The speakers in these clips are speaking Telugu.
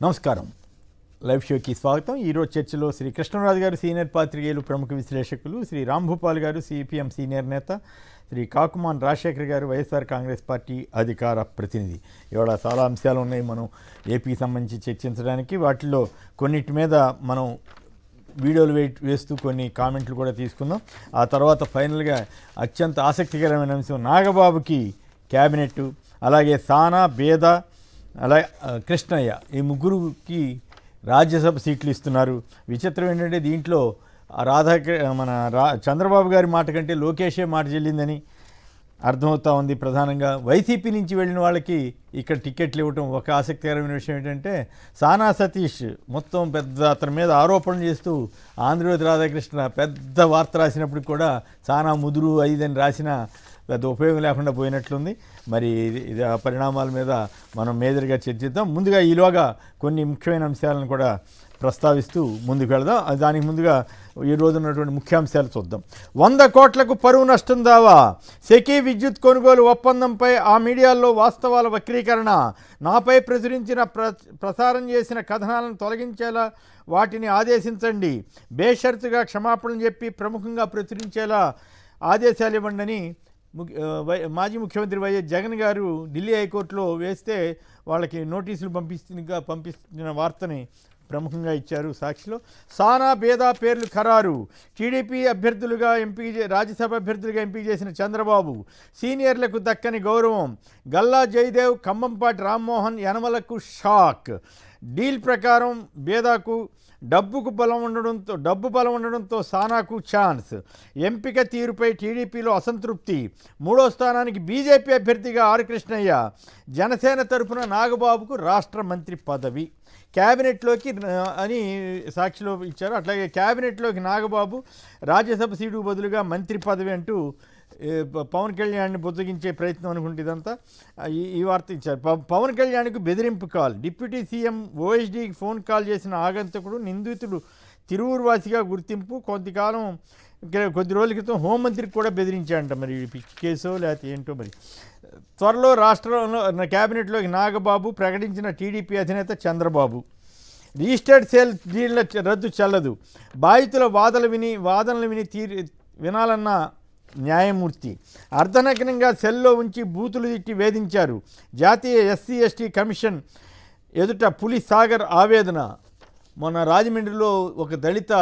నమస్కారం. లైవ్ షోకి స్వాగతం. ఈరోజు చర్చలో శ్రీ కృష్ణరాజు గారు సీనియర్ పాత్రికేయులు, ప్రముఖ విశ్లేషకులు, శ్రీ రాంభూపాల్ గారు సిపిఎం సీనియర్ నేత, శ్రీ కాకుమాన్ రాజశేఖర్ గారు వైఎస్ఆర్ కాంగ్రెస్ పార్టీ అధికార ప్రతినిధి. ఇవాళ చాలా అంశాలు ఉన్నాయి మనం ఏపీకి సంబంధించి చర్చించడానికి. వాటిల్లో కొన్నిటి మీద మనం వీడియోలు వేస్తూ కొన్ని కామెంట్లు కూడా తీసుకుందాం. ఆ తర్వాత ఫైనల్గా అత్యంత ఆసక్తికరమైన అంశం నాగబాబుకి క్యాబినెట్, అలాగే సానా, బేద, అలాగే కృష్ణయ్య, ఈ ముగ్గురుకి రాజ్యసభ సీట్లు ఇస్తున్నారు. విచిత్రం ఏంటంటే దీంట్లో చంద్రబాబు గారి మాట కంటే లోకేషే మాట చెల్లిందని అర్థమవుతా ఉంది. ప్రధానంగా వైసీపీ నుంచి వెళ్ళిన వాళ్ళకి ఇక్కడ టికెట్లు ఇవ్వటం. ఒక ఆసక్తికరమైన విషయం ఏంటంటే సానా సతీష్ మొత్తం పెద్ద అతని మీద ఆరోపణలు చేస్తూ ఆంధ్రజ్యోతి రాధాకృష్ణ పెద్ద వార్త రాసినప్పుడు కూడా సానా ముదురు ఐదని రాసిన పెద్ద ఉపయోగం లేకుండా పోయినట్లుంది. మరి ఇది ఆ పరిణామాల మీద మనం మేజర్గా చర్చిద్దాం. ముందుగా ఈలోగా కొన్ని ముఖ్యమైన అంశాలను కూడా ప్రస్తావిస్తూ ముందుకు వెళదాం. దానికి ముందుగా ఈ రోజు ఉన్నటువంటి ముఖ్యాంశాలు చూద్దాం. 100 కోట్లకు పరువు నష్టం దావా, సెకీ విద్యుత్ కొనుగోలు ఒప్పందంపై ఆ మీడియాల్లో వాస్తవాల వక్రీకరణ, నాపై ప్రసారం చేసిన కథనాలను తొలగించేలా వాటిని ఆదేశించండి, బేషరతుగా క్షమాపణలు చెప్పి ప్రముఖంగా ప్రచురించేలా ఆదేశాలు ఇవ్వండి మాజీ ముఖ్యమంత్రి వైఎస్ జగన్ గారు ఢిల్లీ హైకోర్టులో వేస్తే వాళ్ళకి నోటీసులు పంపిస్తున్న వార్తని ప్రముఖంగా ఇచ్చారు సాక్షిలో. సానా, బేదా పేర్లు ఖరారు, టీడీపీ అభ్యర్థులుగా రాజ్యసభ అభ్యర్థులుగా ఎంపిక చేసిన చంద్రబాబు, సీనియర్లకు దక్కని గౌరవం, గల్లా జయదేవ్, ఖమ్మంపాటి రామ్మోహన్, యనమలకు షాక్, డీల్ ప్రకారం బేదాకు డబ్బు బలం ఉండడంతో సానాకు ఛాన్స్, ఎంపిక తీరుపై టీడీపీలో అసంతృప్తి, 3వ స్థానానికి బీజేపీ అభ్యర్థిగా ఆర్ కృష్ణయ్య, జనసేన తరఫున నాగబాబుకు రాష్ట్ర మంత్రి పదవి, క్యాబినెట్లోకి అని సాక్షిలో ఇచ్చారు. అట్లాగే క్యాబినెట్లోకి నాగబాబు, రాజ్యసభ సీటుకు బదులుగా మంత్రి పదవి అంటూ పవన్ కళ్యాణ్ని బుజ్జగించే ప్రయత్నం అనుకుంటే ఇదంతా ఈ వార్త ఇచ్చారు. పవన్ కళ్యాణ్కు బెదిరింపు కాల్, డిప్యూటీ సీఎం ఓఎస్డీకి ఫోన్ కాల్ చేసిన ఆగంతకుడు నిందితుడు తిరువూరు వాసిగా గుర్తింపు, కొద్ది రోజుల క్రితం హోంమంత్రికి కూడా బెదిరించాడంట. మరి పిచ్చి కేసో లేకపోతే ఏంటో. మరి త్వరలో రాష్ట్రంలో క్యాబినెట్లోకి నాగబాబు, ప్రకటించిన టీడీపీ అధినేత చంద్రబాబు, రిజిస్టర్డ్ సేల్ డీళ్ల రద్దు చెల్లదు, బాధితుల వాదనలు వినాలన్న న్యాయమూర్తి, అర్ధనగ్నంగా సెల్లో ఉంచి బూతులు తిట్టి వేధించారు, జాతీయ ఎస్సీ ఎస్టీ కమిషన్ ఎదుట పులి సాగర్ ఆవేదన. మొన్న రాజమండ్రిలో ఒక దళిత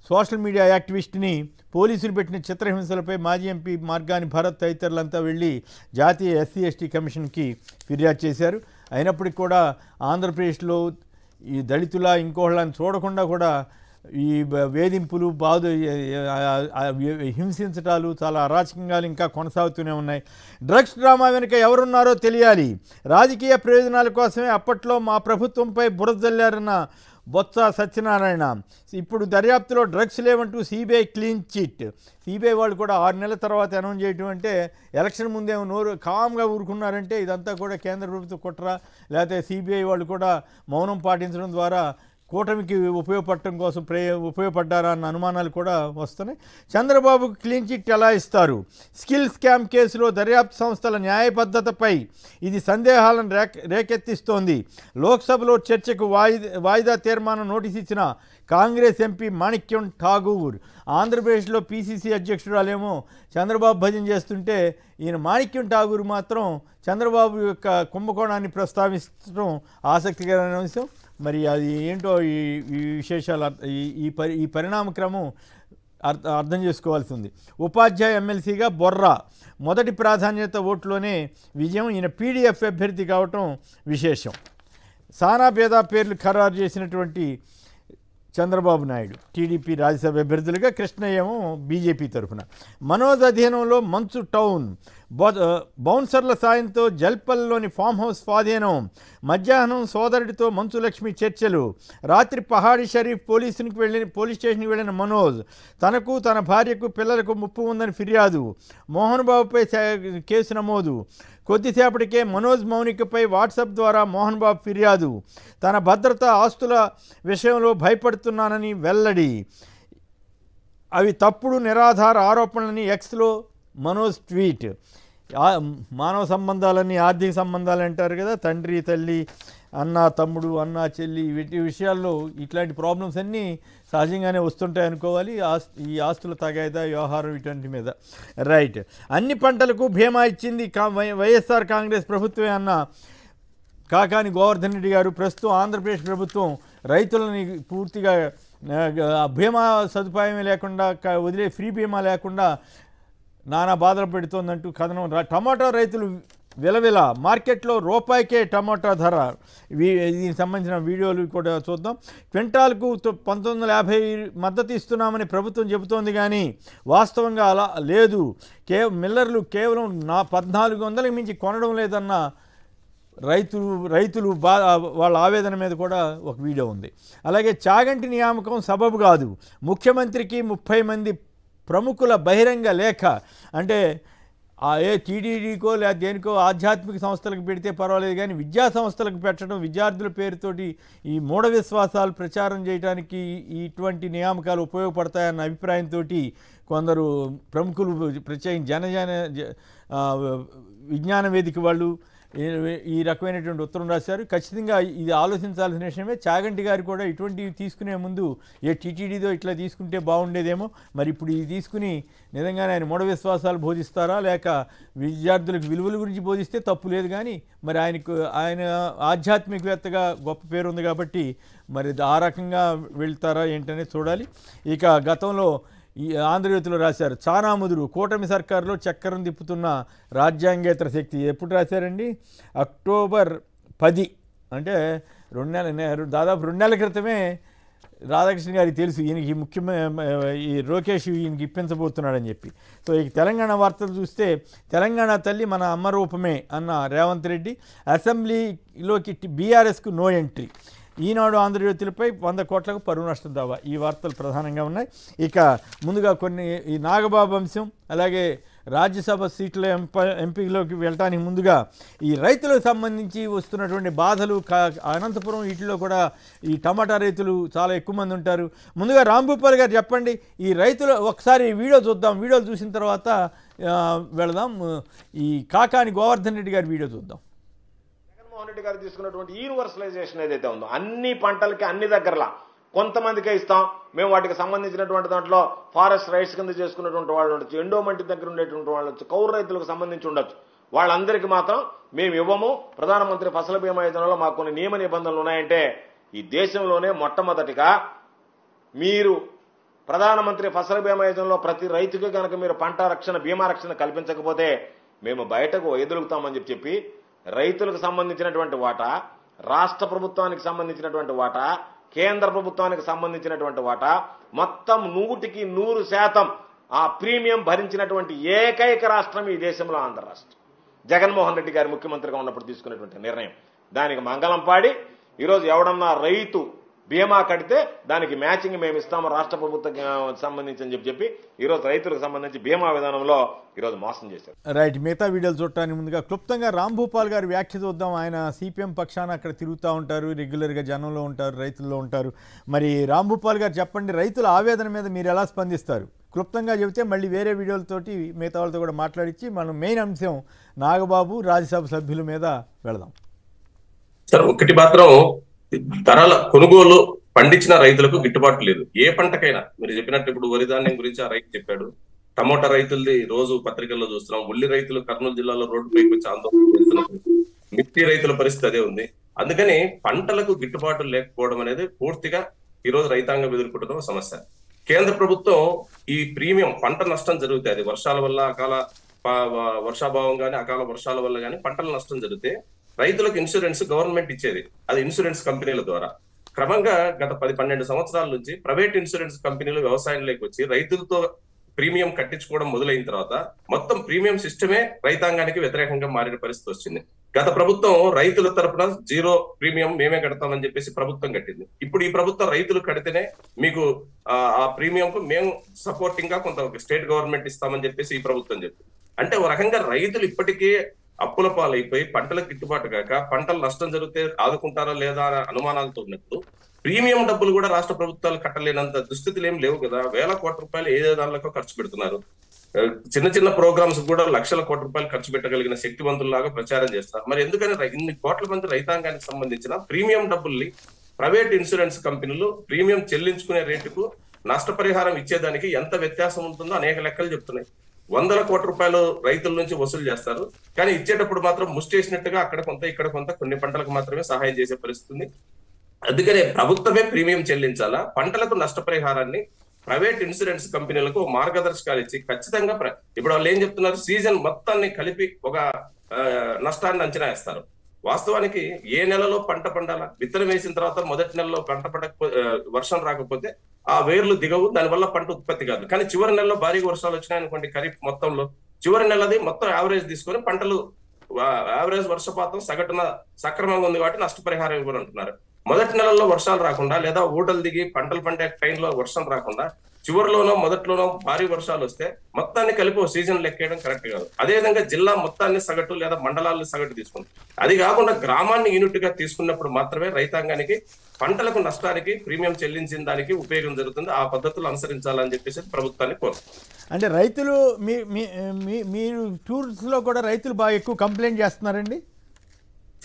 సోషల్ మీడియా యాక్టివిస్ట్ని పోలీసులు పెట్టిన చిత్రహింసలపై మాజీ ఎంపీ మార్గాని భరత్ తదితరులంతా వెళ్ళి జాతీయ ఎస్సీ ఎస్టీ కమిషన్కి ఫిర్యాదు చేశారు. అయినప్పటికీ కూడా ఆంధ్రప్రదేశ్లో ఈ దళితుల ఇంకోళ్ళని చూడకుండా కూడా ఈ వేధింపులు, హింసించటాలు, చాలా అరాచకంగా ఇంకా కొనసాగుతూనే ఉన్నాయి. డ్రగ్స్ డ్రామా వెనుక ఎవరున్నారో తెలియాలి, రాజకీయ ప్రయోజనాల కోసమే అప్పట్లో మా ప్రభుత్వంపై బురద జల్లారన్న బొత్స సత్యనారాయణ, ఇప్పుడు దర్యాప్తులో డ్రగ్స్ లేవంటూ సిబిఐ క్లీన్ చిట్. సిబిఐ వాళ్ళు కూడా 6 నెలల తర్వాత అనౌన్స్ చేయటం అంటే ఎలక్షన్ ముందేమో నోరు కామ్గా ఊరుకున్నారంటే ఇదంతా కూడా కేంద్ర ప్రభుత్వ కుట్ర, లేకపోతే సిబిఐ వాళ్ళు కూడా మౌనం పాటించడం ద్వారా కూటమికి ఉపయోగపడటం కోసం ఉపయోగపడ్డారా అన్న అనుమానాలు కూడా వస్తున్నాయి. చంద్రబాబుకు క్లీన్ చిట్ ఎలా ఇస్తారు, స్కిల్ స్కామ్ కేసులో దర్యాప్తు సంస్థల న్యాయబద్ధతపై ఇది సందేహాలను రేకెత్తిస్తోంది. లోక్సభలో చర్చకు వాయిదా తీర్మానం నోటీస్ ఇచ్చిన కాంగ్రెస్ ఎంపీ మాణిక్యం ఠాగూర్, ఆంధ్రప్రదేశ్లో పీసీసీ అధ్యక్షురాలేమో చంద్రబాబు భజన చేస్తుంటే ఈయన మాణిక్యం ఠాగూర్ మాత్రం చంద్రబాబు యొక్క కుంభకోణాన్ని ప్రస్తావించడం ఆసక్తికరమైన అంశం. మరి అది ఏంటో ఈ విశేషాలు ఈ పరిణామక్రమం అర్థం చేసుకోవాల్సి ఉంది. ఉపాధ్యాయ ఎమ్మెల్సీగా బొర్రా, మొదటి ప్రాధాన్యత ఓట్లోనే విజయం, ఈయన పీడీఎఫ్ అభ్యర్థి కావటం విశేషం. సానా, బేదా పేర్లు ఖరారు చేసినటువంటి చంద్రబాబు నాయుడు టీడీపీ రాజ్యసభ అభ్యర్థులుగా, కృష్ణయ్య ఏమో బీజేపీ తరఫున. మనోజ్ అధీనంలో మంచు టౌన్, బౌన్సర్ల సాయంతో జల్పల్లోని ఫామ్ హౌస్ స్వాధీనం, మధ్యాహ్నం సోదరుడితో మంచు లక్ష్మి చర్చలు, రాత్రి పహాడీ షరీఫ్ పోలీస్ స్టేషన్కి వెళ్ళిన మనోజ్, తనకు తన భార్యకు పిల్లలకు ముప్పు ఉందని ఫిర్యాదు, మోహన్ బాబుపై కేసు నమోదు, కొద్దిసేపటికే మనోజ్ మౌనికపై వాట్సాప్ ద్వారా మోహన్ బాబు ఫిర్యాదు, తన భద్రత ఆస్తుల విషయంలో భయపడుతున్నానని వెల్లడి, అవి తప్పుడు నిరాధార ఆరోపణలని ఎక్స్లో మనోజ్ ట్వీట్. మానవ సంబంధాలన్నీ ఆర్థిక సంబంధాలు అంటారు కదా, తండ్రి తల్లి అన్న తమ్ముడు అన్న చెల్లి వీటి విషయాల్లో ఇట్లాంటి ప్రాబ్లమ్స్ అన్నీ సహజంగానే వస్తుంటాయి అనుకోవాలి. ఈ ఆస్తుల తగాదా వ్యవహారం ఇటువంటి మీద. రైట్. అన్ని పంటలకు బీమా ఇచ్చింది వైఎస్ఆర్ కాంగ్రెస్ ప్రభుత్వమే అన్న కాకాని గోవర్ధన్ రెడ్డి గారు. ప్రస్తుతం ఆంధ్రప్రదేశ్ ప్రభుత్వం రైతులని పూర్తిగా బీమా సదుపాయమే లేకుండా వదిలే ఫ్రీ బీమా లేకుండా నానా బాధలు పెడుతోందంటూ కథనం. టమాటా రైతులు విలవిల మార్కెట్లో రూపాయికే టమాటా ధర. దీనికి సంబంధించిన వీడియోలు కూడా చూద్దాం. క్వింటాల్కు 1950 మద్దతు ఇస్తున్నామని ప్రభుత్వం చెబుతోంది, కానీ వాస్తవంగా అలా లేదు. మిల్లర్లు కేవలం 1400కి మించి కొనడం లేదన్న రైతులు వాళ్ళ ఆవేదన మీద కూడా ఒక వీడియో ఉంది. అలాగే చాగంటి నియామకం సబబు కాదు, ముఖ్యమంత్రికి 30 మంది ప్రముఖుల బహిరంగ లేఖ. అంటే టీడీడీకో లేదా దేనికో ఆధ్యాత్మిక సంస్థలకు పెడితే పర్వాలేదు, కానీ విద్యా సంస్థలకు పెట్టడం, విద్యార్థుల పేరుతోటి ఈ మూఢ విశ్వాసాలు ప్రచారం చేయడానికి ఇటువంటి నియామకాలు ఉపయోగపడతాయన్న అభిప్రాయంతో కొందరు ప్రముఖులు, ప్రత్యేకించి విజ్ఞాన వేదిక వాళ్ళు ఈ రకమైనటువంటి ఉత్తరం రాశారు. ఖచ్చితంగా ఇది ఆలోచించాల్సిన విషయమే. చాగంటి గారు కూడా ఇటువంటివి తీసుకునే ముందు టీటీడీతో ఇట్లా తీసుకుంటే బాగుండేదేమో, మరి ఇప్పుడు ఇది తీసుకుని నిజంగానే ఆయన మూఢ విశ్వాసాలు బోధిస్తారా, లేక విద్యార్థులకు విలువల గురించి బోధిస్తే తప్పు లేదు, కానీ మరి ఆయన ఆధ్యాత్మికవేత్తగా గొప్ప పేరు ఉంది కాబట్టి మరి ఆ రకంగా వెళ్తారా ఏంటనేది చూడాలి. ఇక గతంలో ఈ ఆంధ్రజ్యోతిలో రాశారు, చానాముదురు కూటమి సర్కారులో చక్రం తిప్పుతున్న రాజ్యాంగేతర శక్తి. ఎప్పుడు రాశారండి? అక్టోబర్ 10, అంటే దాదాపు 2 నెలల క్రితమే రాధాకృష్ణ గారికి తెలుసు ఈయనకి ఈ లోకేష్ ఈయనకి ఇప్పించబోతున్నాడని చెప్పి. సో ఈ తెలంగాణ వార్తలు చూస్తే, తెలంగాణ తల్లి మన అమ్మ రూపమే అన్న రేవంత్ రెడ్డి, అసెంబ్లీలోకి బీఆర్ఎస్కు నో ఎంట్రీ. ఈనాడు ఆంధ్రజ్యోతులపై 100 కోట్లకు పరువు నష్టం దావా. ఈ వార్తలు ప్రధానంగా ఉన్నాయి. ఇక ముందుగా కొన్ని ఈ నాగబాబు అంశం, అలాగే రాజ్యసభ సీట్ల ఎంపీలోకి వెళ్ళటానికి ముందుగా ఈ రైతులకు సంబంధించి వస్తున్నటువంటి బాధలు, అనంతపురం వీటిలో కూడా ఈ టమాటా రైతులు చాలా ఎక్కువ మంది ఉంటారు. ముందుగా రాంభూపాల్ గారు చెప్పండి, ఈ రైతులు ఒకసారి వీడియో చూద్దాం, వీడియోలు చూసిన తర్వాత వెళదాం. ఈ కాకాని గోవర్ధన్ రెడ్డి గారి వీడియో చూద్దాం. జగన్మోహన్ రెడ్డి గారు తీసుకున్నటువంటి యూనివర్సలైజేషన్ ఏదైతే ఉందో, అన్ని పంటలకి అన్ని దగ్గరలా కొంతమందికే ఇస్తాం, మేము వాటికి సంబంధించినటువంటి దాంట్లో ఫారెస్ట్ రైట్స్ కింద చేసుకున్నటువంటి వాళ్ళు ఉండొచ్చు, ఎండోమెంట్ దగ్గర ఉండేటువంటి వాళ్ళు ఉండొచ్చు, కౌలు రైతులకు సంబంధించి ఉండొచ్చు, వాళ్ళందరికీ మాత్రం మేము ఇవ్వము. ప్రధానమంత్రి ఫసల్ బీమా యోజనలో మాకు కొన్ని నియమ నిబంధనలు ఉన్నాయంటే, ఈ దేశంలోనే మొట్టమొదటిగా మీరు ప్రధానమంత్రి ఫసల్ బీమా యోజనలో ప్రతి రైతుకి కనుక మీరు పంట రక్షణ బీమా రక్షణ కల్పించకపోతే మేము బయటకు ఎదురుగుతామని చెప్పి రైతులకు సంబంధించినటువంటి వాటా, రాష్ట్ర ప్రభుత్వానికి సంబంధించినటువంటి వాటా, కేంద్ర ప్రభుత్వానికి సంబంధించినటువంటి వాటా మొత్తం 100% ఆ ప్రీమియం భరించినటువంటి ఏకైక రాష్ట్రం ఈ దేశంలో ఆంధ్ర రాష్ట్రం. జగన్మోహన్ రెడ్డి గారు ముఖ్యమంత్రిగా ఉన్నప్పుడు తీసుకున్నటువంటి నిర్ణయం. దానికి మంగళం పాడి ఈరోజు ఎవడన్నా రైతు బీమా కడితే దానికి మ్యాచింగ్ మేము ఇస్తాము రాష్ట్ర ప్రభుత్వం సంబంధించి అని చెప్పి ఈరోజు రైతులకు సంబంధించి బీమా విధానంలో ఈరోజు మోసం చేశారు. రైట్. మిగతా వీడియోలు చూడటానికి ముందుగా క్లుప్తంగా రాంభూపాల్ గారి వ్యాఖ్య చూద్దాం. ఆయన సిపిఎం పక్షాన అక్కడ తిరుగుతూ ఉంటారు, రెగ్యులర్గా జనంలో ఉంటారు, రైతుల్లో ఉంటారు. మరి రాంభూపాల్ గారు చెప్పండి, రైతుల ఆవేదన మీద మీరు ఎలా స్పందిస్తారు? క్లుప్తంగా చెబితే మళ్ళీ వేరే వీడియోలతోటి మిగతా వాళ్ళతో కూడా మాట్లాడించి మనం మెయిన్ అంశం నాగబాబు రాజ్యసభ సభ్యుల మీద వెళదాం. సార్, ఒకటి మాత్రం, ధరల కొనుగోలు పండించిన రైతులకు గిట్టుబాటు లేదు. ఏ పంటకైనా మీరు చెప్పినట్టు ఇప్పుడు వరి ధాన్యం గురించి ఆ రైతు చెప్పాడు, టమోటా రైతులది రోజు పత్రికల్లో చూస్తున్నాం, ఉల్లి రైతులు కర్నూలు జిల్లాలో రోడ్డుపైకి వచ్చి ఆందోళన చేస్తున్నారు, మిర్చి రైతుల పరిస్థితి అదే ఉంది. అందుకని పంటలకు గిట్టుబాటు లేకపోవడం అనేది పూర్తిగా ఈ రోజు రైతాంగం ఎదుర్కొంటున్న సమస్య. కేంద్ర ప్రభుత్వం ఈ ప్రీమియం పంట నష్టం జరుగుతాయి, అది వర్షాల వల్ల అకాల వర్షాభావం కానీ అకాల వర్షాల వల్ల కానీ పంటల నష్టం జరిగితే రైతులకు ఇన్సూరెన్స్ గవర్నమెంట్ ఇచ్చేది, అది ఇన్సూరెన్స్ కంపెనీల ద్వారా. క్రమంగా గత 10-12 సంవత్సరాల నుంచి ప్రైవేట్ ఇన్సూరెన్స్ కంపెనీలు వ్యవసాయంలోకి వచ్చి రైతులతో ప్రీమియం కట్టించుకోవడం మొదలైన తర్వాత మొత్తం ప్రీమియం సిస్టమే రైతాంగానికి వ్యతిరేకంగా మారిన పరిస్థితి వచ్చింది. గత ప్రభుత్వం రైతుల తరపున 0 ప్రీమియం మేమే కడతామని చెప్పేసి ప్రభుత్వం కట్టింది. ఇప్పుడు ఈ ప్రభుత్వం రైతులు కడితేనే మీకు ఆ ప్రీమియం కు మేము సపోర్టింగ్ గా కొంత స్టేట్ గవర్నమెంట్ ఇస్తామని చెప్పేసి ఈ ప్రభుత్వం చెప్పింది. అంటే ఒక రకంగా రైతులు ఇప్పటికే అప్పుల పాలైపోయి పంటలకు గిట్టుబాటు కాక పంటలు నష్టం జరిగితే ఆదుకుంటారా లేదా అనే అనుమానాలతో ఉన్నప్పుడు ప్రీమియం డబ్బులు కూడా రాష్ట్ర ప్రభుత్వాలు కట్టలేనంత దుస్థితులు ఏం లేవు కదా. 1,000 కోట్ల రూపాయలు ఏదో దానిలో ఖర్చు పెడుతున్నారు. చిన్న చిన్న ప్రోగ్రామ్స్ కూడా లక్షల కోట్ల రూపాయలు ఖర్చు పెట్టగలిగిన శక్తివంతుల్లాగా ప్రచారం చేస్తారు. మరి ఎందుకని ఇన్ని కోట్ల మంది రైతాంగానికి సంబంధించిన ప్రీమియం డబ్బుల్ని ప్రైవేట్ ఇన్సూరెన్స్ కంపెనీలు ప్రీమియం చెల్లించుకునే రేటుకు నష్టపరిహారం ఇచ్చేదానికి ఎంత వ్యత్యాసం ఉంటుందో అనేక లెక్కలు చెప్తున్నాయి. వందల కోట్ల రూపాయలు రైతుల నుంచి వసూలు చేస్తారు, కానీ ఇచ్చేటప్పుడు మాత్రం ముష్టేసినట్టుగా అక్కడ కొంత ఇక్కడ కొంత కొన్ని పంటలకు మాత్రమే సహాయం చేసే పరిస్థితి. అందుకనే ప్రభుత్వమే ప్రీమియం చెల్లించాలా, పంటలకు నష్టపరిహారాన్ని ప్రైవేట్ ఇన్సూరెన్స్ కంపెనీలకు మార్గదర్శకాలు ఇచ్చి ఖచ్చితంగా ఇప్పుడు వాళ్ళు ఏం చెప్తున్నారు, సీజన్ మొత్తాన్ని కలిపి ఒక నష్టాన్ని అంచనా వేస్తారు. వాస్తవానికి ఏ నెలలో పంట పండాలా, విత్తనం వేసిన తర్వాత మొదటి నెలలో పంట వర్షం రాకపోతే ఆ వేర్లు దిగవు, దానివల్ల పంట ఉత్పత్తి కాదు. కానీ చివరి నెలలో భారీ వర్షాలు వచ్చినాయనుకోండి, ఖరీఫ్ మొత్తంలో చివరి నెలది మొత్తం యావరేజ్ తీసుకొని పంటలు యావరేజ్ వర్షపాతం సగటున సక్రమంగా ఉంది కాబట్టి నష్టపరిహారం ఇవ్వాలంటున్నారు. మొదటి నెలల్లో వర్షాలు రాకుండా లేదా ఊటలు దిగి పంటలు పండే టైంలో వర్షం రాకుండా చివరిలోనో మొదట్లోనో భారీ వర్షాలు వస్తే మొత్తాన్ని కలిపి సీజన్ లెక్కేయడం కరెక్ట్ కాదు. అదేవిధంగా జిల్లా మొత్తాన్ని సగటు లేదా మండలాన్ని సగటు తీసుకుంది. అది కాకుండా గ్రామాన్ని యూనిట్ గా తీసుకున్నప్పుడు మాత్రమే రైతాంగానికి పంటలకు నష్టానికి ప్రీమియం చెల్లించిన దానికి ఉపయోగం జరుగుతుంది. ఆ పద్ధతులు అనుసరించాలని చెప్పేసి ప్రభుత్వాన్ని కోరుతుంది. అంటే రైతులు మీరు టూర్స్ లో కూడా రైతులు బాగా ఎక్కువ కంప్లైంట్ చేస్తున్నారండి.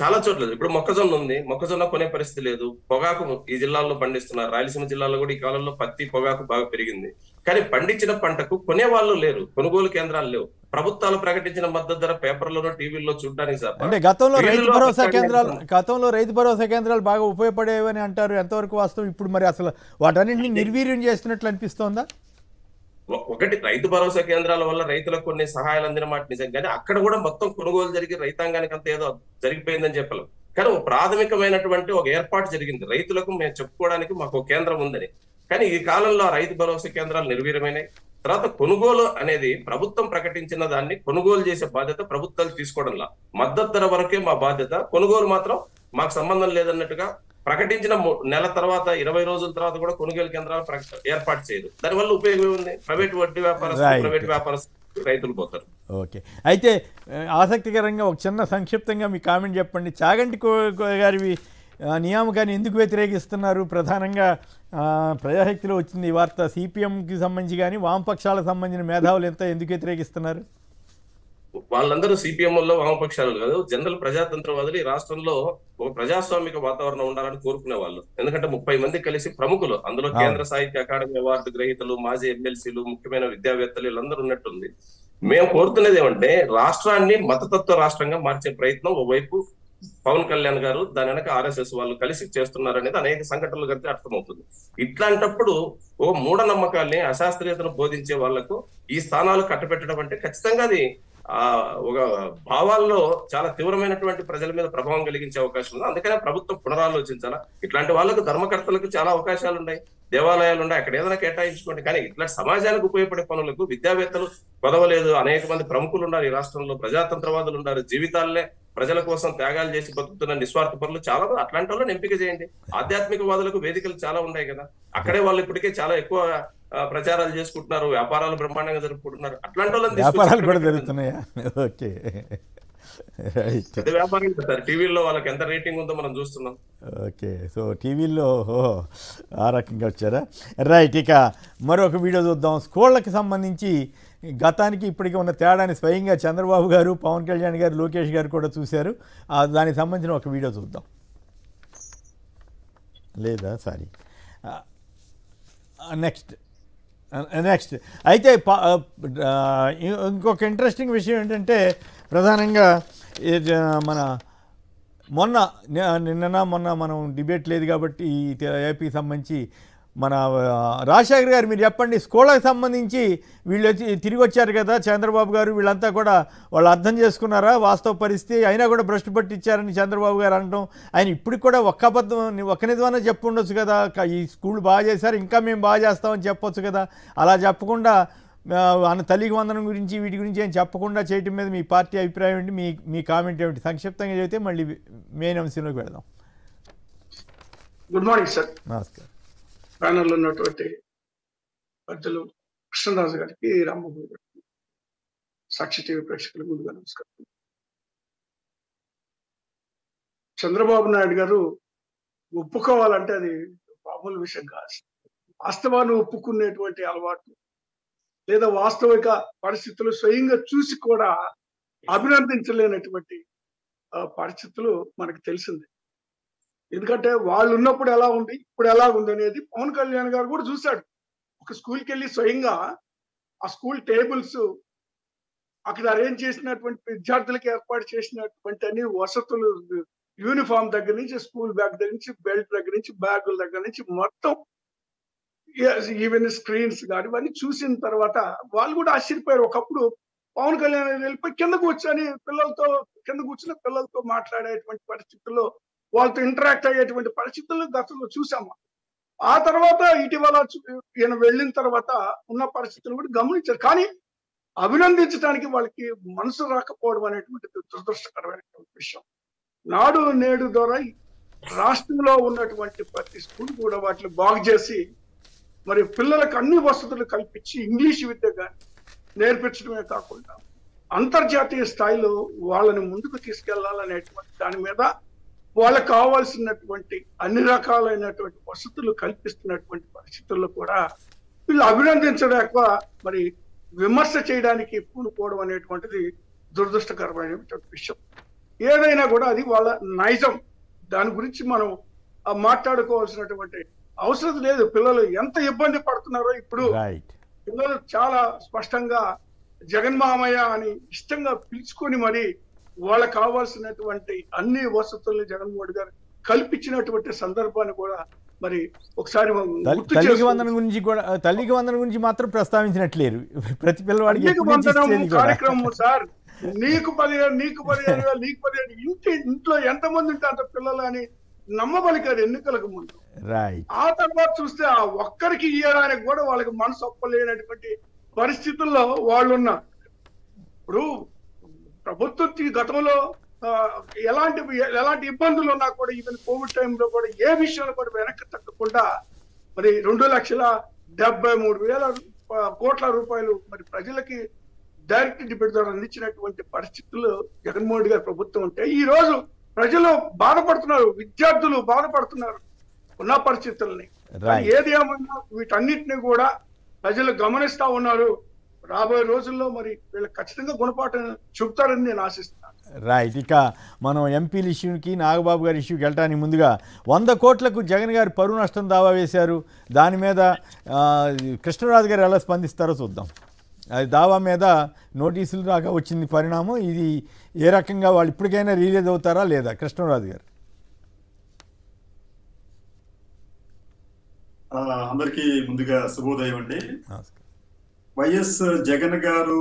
చాలా చోట్ల ఇప్పుడు మొక్కజొన్న ఉంది, మొక్కజొన్న కొనే పరిస్థితి లేదు. పొగాకు ఈ జిల్లాల్లో పండిస్తున్నారు. రాయలసీమ జిల్లాలో కూడా ఈ కాలంలో పత్తి పొగాకు బాగా పెరిగింది. కానీ పండించిన పంటకు కొనే వాళ్ళు లేరు, కొనుగోలు కేంద్రాలు లేవు. ప్రభుత్వాలు ప్రకటించిన మద్దతు ధర పేపర్లోనో టీవీల్లో చూడడానికి సార్. అంటే గతంలో రైతు భరోసా కేంద్రాలు బాగా ఉపయోగపడేవని అంటారు, ఎంతవరకు వాస్తవం? ఇప్పుడు మరి అసలు వాటన్నింటినీ నిర్వీర్యం చేస్తున్నట్లు అనిపిస్తోందా? ఒకటి, రైతు భరోసా కేంద్రాల వల్ల రైతులకు కొన్ని సహాయాలు అందిన మాట నిజం, కానీ అక్కడ కూడా మొత్తం కొనుగోలు జరిగి రైతాంగానికి అంత ఏదో జరిగిపోయిందని చెప్పలేం. కానీ ఒక ప్రాథమికమైనటువంటి ఒక ఏర్పాటు జరిగింది రైతులకు, మేము చెప్పుకోవడానికి మాకు కేంద్రం ఉందని. కానీ ఈ కాలంలో రైతు భరోసా కేంద్రాలు నిర్వీర్యమైనాయి. తర్వాత కొనుగోలు అనేది ప్రభుత్వం ప్రకటించిన దాన్ని కొనుగోలు చేసే బాధ్యత ప్రభుత్వాలు తీసుకోవడంలా, మద్దతు ధర వరకే మా బాధ్యత, కొనుగోలు మాత్రం మాకు సంబంధం లేదన్నట్టుగా ప్రకటించిన నెల తర్వాత 20 రోజుల తర్వాత కూడా కొనుగోలు కేంద్రాలు ఏర్పాటు చేయదు. దానివల్ల ఉపయోగం ఉంది, ప్రైవేట్ వడ్డీ వ్యాపారస్తులు రైతులు పోతారు. ఓకే, అయితే ఆసక్తికరంగా ఒక చిన్న సంక్షిప్తంగా మీ కామెంట్ చెప్పండి. చాగంటి గారి నియామకాన్ని ఎందుకు వ్యతిరేకిస్తున్నారు? ప్రధానంగా ప్రజాశక్తిలో వచ్చింది ఈ వార్త. సిపిఎంకి సంబంధించి కానీ వామపక్షాలకు సంబంధించిన మేధావులు ఎంత ఎందుకు వ్యతిరేకిస్తున్నారు? వాళ్ళందరూ సిపిఎంలో వామపక్షాలు కాదు, జనరల్ ప్రజాతంత్రవాదులు. ఈ రాష్ట్రంలో ఒక ప్రజాస్వామిక వాతావరణం ఉండాలని కోరుకునే వాళ్ళు. ఎందుకంటే 30 మంది కలిసి ప్రముఖులు, అందులో కేంద్ర సాహిత్య అకాడమీ అవార్డు గ్రహీతలు, మాజీ ఎమ్మెల్సీలు, ముఖ్యమైన విద్యావేత్తలు వీళ్ళందరూ ఉన్నట్టుంది. మేము కోరుతున్నది ఏమంటే రాష్ట్రాన్ని మతతత్వ రాష్ట్రంగా మార్చే ప్రయత్నం ఓవైపు పవన్ కళ్యాణ్ గారు, దాని వెనక ఆర్ఎస్ఎస్ వాళ్ళు కలిసి చేస్తున్నారు అనేది అనేక సంఘటనలు కలిసి అర్థమవుతుంది. ఇట్లాంటప్పుడు ఓ మూఢనమ్మకాల్ని అశాస్త్రీయతను బోధించే వాళ్లకు ఈ స్థానాలు కట్టబెట్టడం అంటే ఖచ్చితంగా అది ఒక భావాల్లో చాలా తీవ్రమైనటువంటి ప్రజల మీద ప్రభావం కలిగించే అవకాశం ఉంది. అందుకనే ప్రభుత్వం పునరాలోచించాలా. ఇట్లాంటి వాళ్ళకు ధర్మకర్తలకు చాలా అవకాశాలు ఉన్నాయి, దేవాలయాలు ఉన్నాయి, అక్కడ ఏదైనా కేటాయించుకోండి. కానీ ఇట్లాంటి సమాజానికి ఉపయోగపడే పనులకు విద్యావేత్తలు కొదవలేదు. అనేక మంది ప్రముఖులు ఉన్నారు ఈ రాష్ట్రంలో, ప్రజాతంత్రవాదులు ఉన్నారు, జీవితాలనే ప్రజల కోసం త్యాగాలు చేసి బతుకుతున్న నిస్వార్థ పనులు చాలా. అట్లాంటి వాళ్ళని ఎంపిక చేయండి. ఆధ్యాత్మికవాదులకు వేదికలు చాలా ఉన్నాయి కదా, అక్కడే వాళ్ళు ఇప్పటికే చాలా ఎక్కువ ప్రచారాలు చేసుకుంటున్నారు, వ్యాపారాలు బ్రహ్మాండంగా జరుపుకుంటున్నారు. అట్లాంటి వాళ్ళని వ్యాపారం సార్, టీవీలో వాళ్ళకి ఎంత రేటింగ్ ఉందో మనం చూస్తున్నాం. ఓకే, సో టీవీలో ఆ రకంగా వచ్చారా? రైట్, ఇక మరొక వీడియో చూద్దాం. స్కూళ్ళకి సంబంధించి గతానికి ఇప్పటికీ ఉన్న తేడాని స్వయంగా చంద్రబాబు గారు, పవన్ కళ్యాణ్ గారు, లోకేష్ గారు కూడా చూశారు. దానికి సంబంధించిన ఒక వీడియో చూద్దాం. లేదా సారీ, నెక్స్ట్ అయితే ఇంకొక ఇంట్రెస్టింగ్ విషయం ఏంటంటే, ప్రధానంగా నిన్న మొన్న మనం డిబేట్ లేదు కాబట్టి ఈ ఏపీకి సంబంధించి మన రాజశేఖర్ గారు మీరు చెప్పండి, స్కూళ్ళకి సంబంధించి వీళ్ళు వచ్చి తిరిగి వచ్చారు కదా చంద్రబాబు గారు, వీళ్ళంతా కూడా వాళ్ళు అర్థం చేసుకున్నారా వాస్తవ పరిస్థితి? అయినా కూడా భ్రష్టు పట్టించారని చంద్రబాబు గారు అనడం, ఆయన ఇప్పటికి కూడా ఒక్క నిజమన్నా చెప్పు ఉండొచ్చు కదా, ఈ స్కూల్ బాగా చేశారు ఇంకా మేము బాగా చేస్తామని చెప్పొచ్చు కదా. అలా చెప్పకుండా తల్లికి వందనం గురించి వీటి గురించి ఏం చెప్పకుండా చేయటం మీద మీ పార్టీ అభిప్రాయం ఏంటి? మీ కామెంట్ ఏమిటి? సంక్షిప్తంగా చెబితే మళ్ళీ మెయిన్ అంశంలోకి వెళదాం. Good morning sir. నమస్కారం. ప్యానల్లో ఉన్నటువంటి పెద్దలు కృష్ణరాజు గారికి, రాంబాబు గారికి, సాక్షి టీవీ ప్రేక్షకులకు ముందుగా నమస్కారం. చంద్రబాబు నాయుడు గారు ఒప్పుకోవాలంటే అది మామూలు విషయం కాదు. వాస్తవాన్ని ఒప్పుకునేటువంటి అలవాటు లేదా వాస్తవిక పరిస్థితులు స్వయంగా చూసి కూడా అభినందించలేనటువంటి పరిస్థితులు మనకు తెలిసింది. ఎందుకంటే వాళ్ళు ఉన్నప్పుడు ఎలా ఉంది, ఇప్పుడు ఎలా ఉంది అనేది పవన్ కళ్యాణ్ గారు కూడా చూశాడు. ఒక స్కూల్కి వెళ్ళి స్వయంగా ఆ స్కూల్ టేబుల్స్ అక్కడ అరేంజ్ చేసినటువంటి విద్యార్థులకు ఏర్పాటు చేసినటువంటి అన్ని వసతులు, యూనిఫామ్ దగ్గర నుంచి, స్కూల్ బ్యాగ్ దగ్గర నుంచి, బెల్ట్ దగ్గర నుంచి, బ్యాగుల దగ్గర నుంచి మొత్తం ఈవెన్ స్క్రీన్స్ కానీ ఇవన్నీ చూసిన తర్వాత వాళ్ళు కూడా ఆశ్చర్యపోయారు. ఒకప్పుడు పవన్ కళ్యాణ్ వెళ్ళిపోయి కింద కూర్చొని కింద కూర్చుని పిల్లలతో మాట్లాడేటువంటి పరిస్థితుల్లో, వాళ్ళతో ఇంటరాక్ట్ అయ్యేటువంటి పరిస్థితుల్లో గతంలో చూసాము. ఆ తర్వాత ఇటీవల ఈయన వెళ్ళిన తర్వాత ఉన్న పరిస్థితులు కూడా గమనించారు. కానీ అభినందించడానికి వాళ్ళకి మనసు రాకపోవడం అనేటువంటిది దురదృష్టకరమైనటువంటి విషయం. నాడు నేడు ద్వారా రాష్ట్రంలో ఉన్నటువంటి ప్రతి స్కూల్ కూడా వాటిని బాగు చేసి మరి పిల్లలకు అన్ని వసతులు కల్పించి ఇంగ్లీష్ విద్య నేర్పించడమే కాకుండా అంతర్జాతీయ స్థాయిలో వాళ్ళని ముందుకు తీసుకెళ్లాలనేటువంటి దాని మీద వాళ్ళకు కావాల్సినటువంటి అన్ని రకాలైనటువంటి వసతులు కల్పిస్తున్నటువంటి పరిస్థితుల్లో కూడా వీళ్ళు అభినందించలేక మరి విమర్శ చేయడానికి పూనుకోవడం అనేటువంటిది దురదృష్టకరమైనటువంటి విషయం. ఏదైనా కూడా అది వాళ్ళ నైజం. దాని గురించి మనం మాట్లాడుకోవాల్సినటువంటి అవసరం లేదు. పిల్లలు ఎంత ఇబ్బంది పడుతున్నారో ఇప్పుడు పిల్లలు చాలా స్పష్టంగా జగన్మామయ్య అని ఇష్టంగా పిలుచుకొని మరి వాళ్ళకు కావాల్సినటువంటి అన్ని వసతుల్ని జగన్మోహన్ గారు కల్పించినటువంటి సందర్భాన్ని కూడా మరి ఒకసారి తల్లికి వందనం గురించి మాత్రం ప్రస్తావించినట్లేరు. ప్రతి పిల్లవాడికి కార్యక్రమం సార్, నీకు 15,000 ఇంట్లో ఎంతమంది ఉంటే అంత పిల్లలు అని నమ్మబలికారు ఎన్నికలకు ముందు. ఆ తర్వాత చూస్తే ఆ ఒక్కరికి ఇయ్యడానికి కూడా వాళ్ళకి మనసు ఒప్పలేనటువంటి పరిస్థితుల్లో వాళ్ళు ఉన్నారు. ఇప్పుడు ప్రభుత్వం గతంలో ఎలాంటి ఇబ్బందులు ఉన్నా కూడా ఈవెన్ కోవిడ్ టైంలో కూడా ఏ విషయంలో కూడా వెనక్కి తగ్గకుండా మరి 2,73,000 కోట్ల రూపాయలు మరి ప్రజలకి డైరెక్ట్ డిబిట్ ద్వారా అందించినటువంటి పరిస్థితుల్లో జగన్మోహన్ గారి ప్రభుత్వం ఉంటే ఈ రోజు ప్రజలు బాధపడుతున్నారు, విద్యార్థులు బాధపడుతున్నారు ఉన్న పరిస్థితుల్ని. ఏది ఏమన్నా వీటన్నిటిని కూడా ప్రజలు గమనిస్తా ఉన్నారు. రాబోయే రోజుల్లో మరి వీళ్ళు ఖచ్చితంగా గుణపాఠం చూపుతారని నేను ఆశిస్తున్నాను. రైట్. ఇక మనం ఎంపీల ఇష్యూకి, నాగబాబు గారి ఇష్యూకి వెళ్ళడానికి ముందుగా 100 కోట్లకు జగన్ గారు పరువు నష్టం దావా వేశారు. దాని మీద కృష్ణరాజు గారు ఎలా స్పందిస్తారో చూద్దాం. అది దావా మీద నోటీసులు రాగా వచ్చింది పరిణామం. ఇది ఏ రకంగా వాళ్ళు ఇప్పటికైనా రిలీజ్ అవుతారా లేదా? కృష్ణరాజు గారు. అందరికీ ముందుగా శుభోదయం అండి. వైఎస్ జగన్ గారు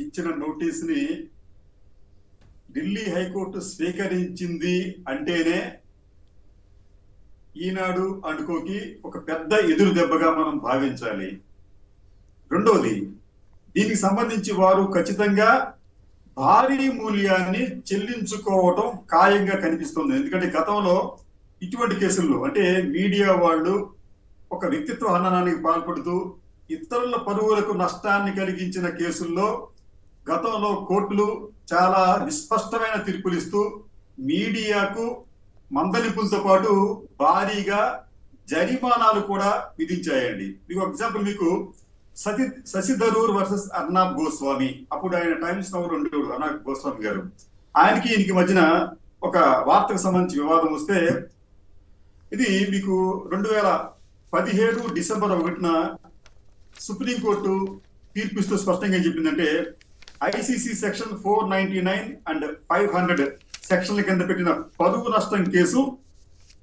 ఇచ్చిన నోటీసుని ఢిల్లీ హైకోర్టు స్వీకరించింది అంటేనే ఈనాడు అనుకోకి ఒక పెద్ద ఎదురు దెబ్బగా మనం భావించాలి. రెండోది, దీనికి సంబంధించి వారు ఖచ్చితంగా భారీ మూల్యాన్ని చెల్లించుకోవటం ఖాయంగా కనిపిస్తుంది. ఎందుకంటే గతంలో ఇటువంటి కేసుల్లో అంటే మీడియా వాళ్ళు ఒక వ్యక్తిత్వ హననానికి పాల్పడుతూ ఇతరుల పరువులకు నష్టాన్ని కలిగించిన కేసుల్లో గతంలో కోర్టులు చాలా విస్పష్టమైన తీర్పులు ఇస్తూ మీడియాకు మందలింపులతో పాటు భారీగా జరిమానాలు కూడా విధించాయండి. మీకు ఎగ్జాంపుల్, మీకు శశి థరూర్ వర్సెస్ అర్నాబ్ గోస్వామి, అప్పుడు ఆయన టైమ్స్ నౌలో ఉండేవాడు అర్నాబ్ గోస్వామి గారు. ఆయనకి ఈయనకి మధ్యన ఒక వార్తకు సంబంధించి వివాదం వస్తే ఇది మీకు 2017 డిసెంబర్ 1న సుప్రీంకోర్టు తీర్పిస్తూ స్పష్టంగా ఏం చెప్పిందంటే, ఐసీసీ సెక్షన్ 499 అండ్ 500 సెక్షన్ల కింద పెట్టిన పరువు నష్టం కేసు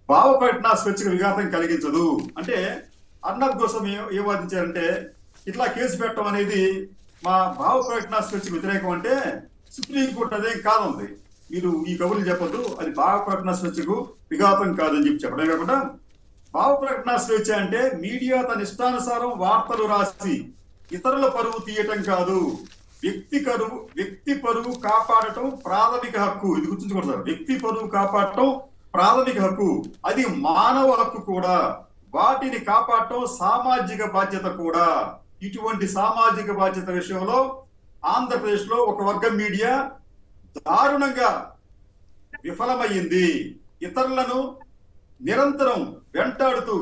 భావ ప్రకటన స్వేచ్ఛకు విఘాతం కలిగించదు. అంటే అర్నాబ్ గోస్వామి ఏం వాదించారంటే, ఇట్లా కేసు పెట్టడం అనేది మా భావ ప్రకటన స్వేచ్ఛకు వ్యతిరేకం అంటే సుప్రీంకోర్టు అదేం కాదంది, మీరు ఈ కబుర్లు చెప్పొద్దు, అది భావ ప్రకటన స్వేచ్ఛకు విఘాతం కాదని చెప్పడమే కాకుండా, భావ ప్రకటన స్వేచ్ఛ అంటే మీడియా తన ఇష్టానుసారం వార్తలు రాసి ఇతరుల పరువు తీయటం కాదు. వ్యక్తి పరువు కాపాడటం ప్రాథమిక హక్కు. ఇది గుర్తుంచుకోండి సార్, వ్యక్తి పరువు కాపాడటం ప్రాథమిక హక్కు, అది మానవ హక్కు కూడా. వాటిని కాపాడటం సామాజిక బాధ్యత కూడా. ఇటువంటి సామాజిక బాధ్యత విషయంలో ఆంధ్రప్రదేశ్ లో ఒక వర్గం మీడియా దారుణంగా విఫలమయ్యింది. ఇతరులను నిరంతరం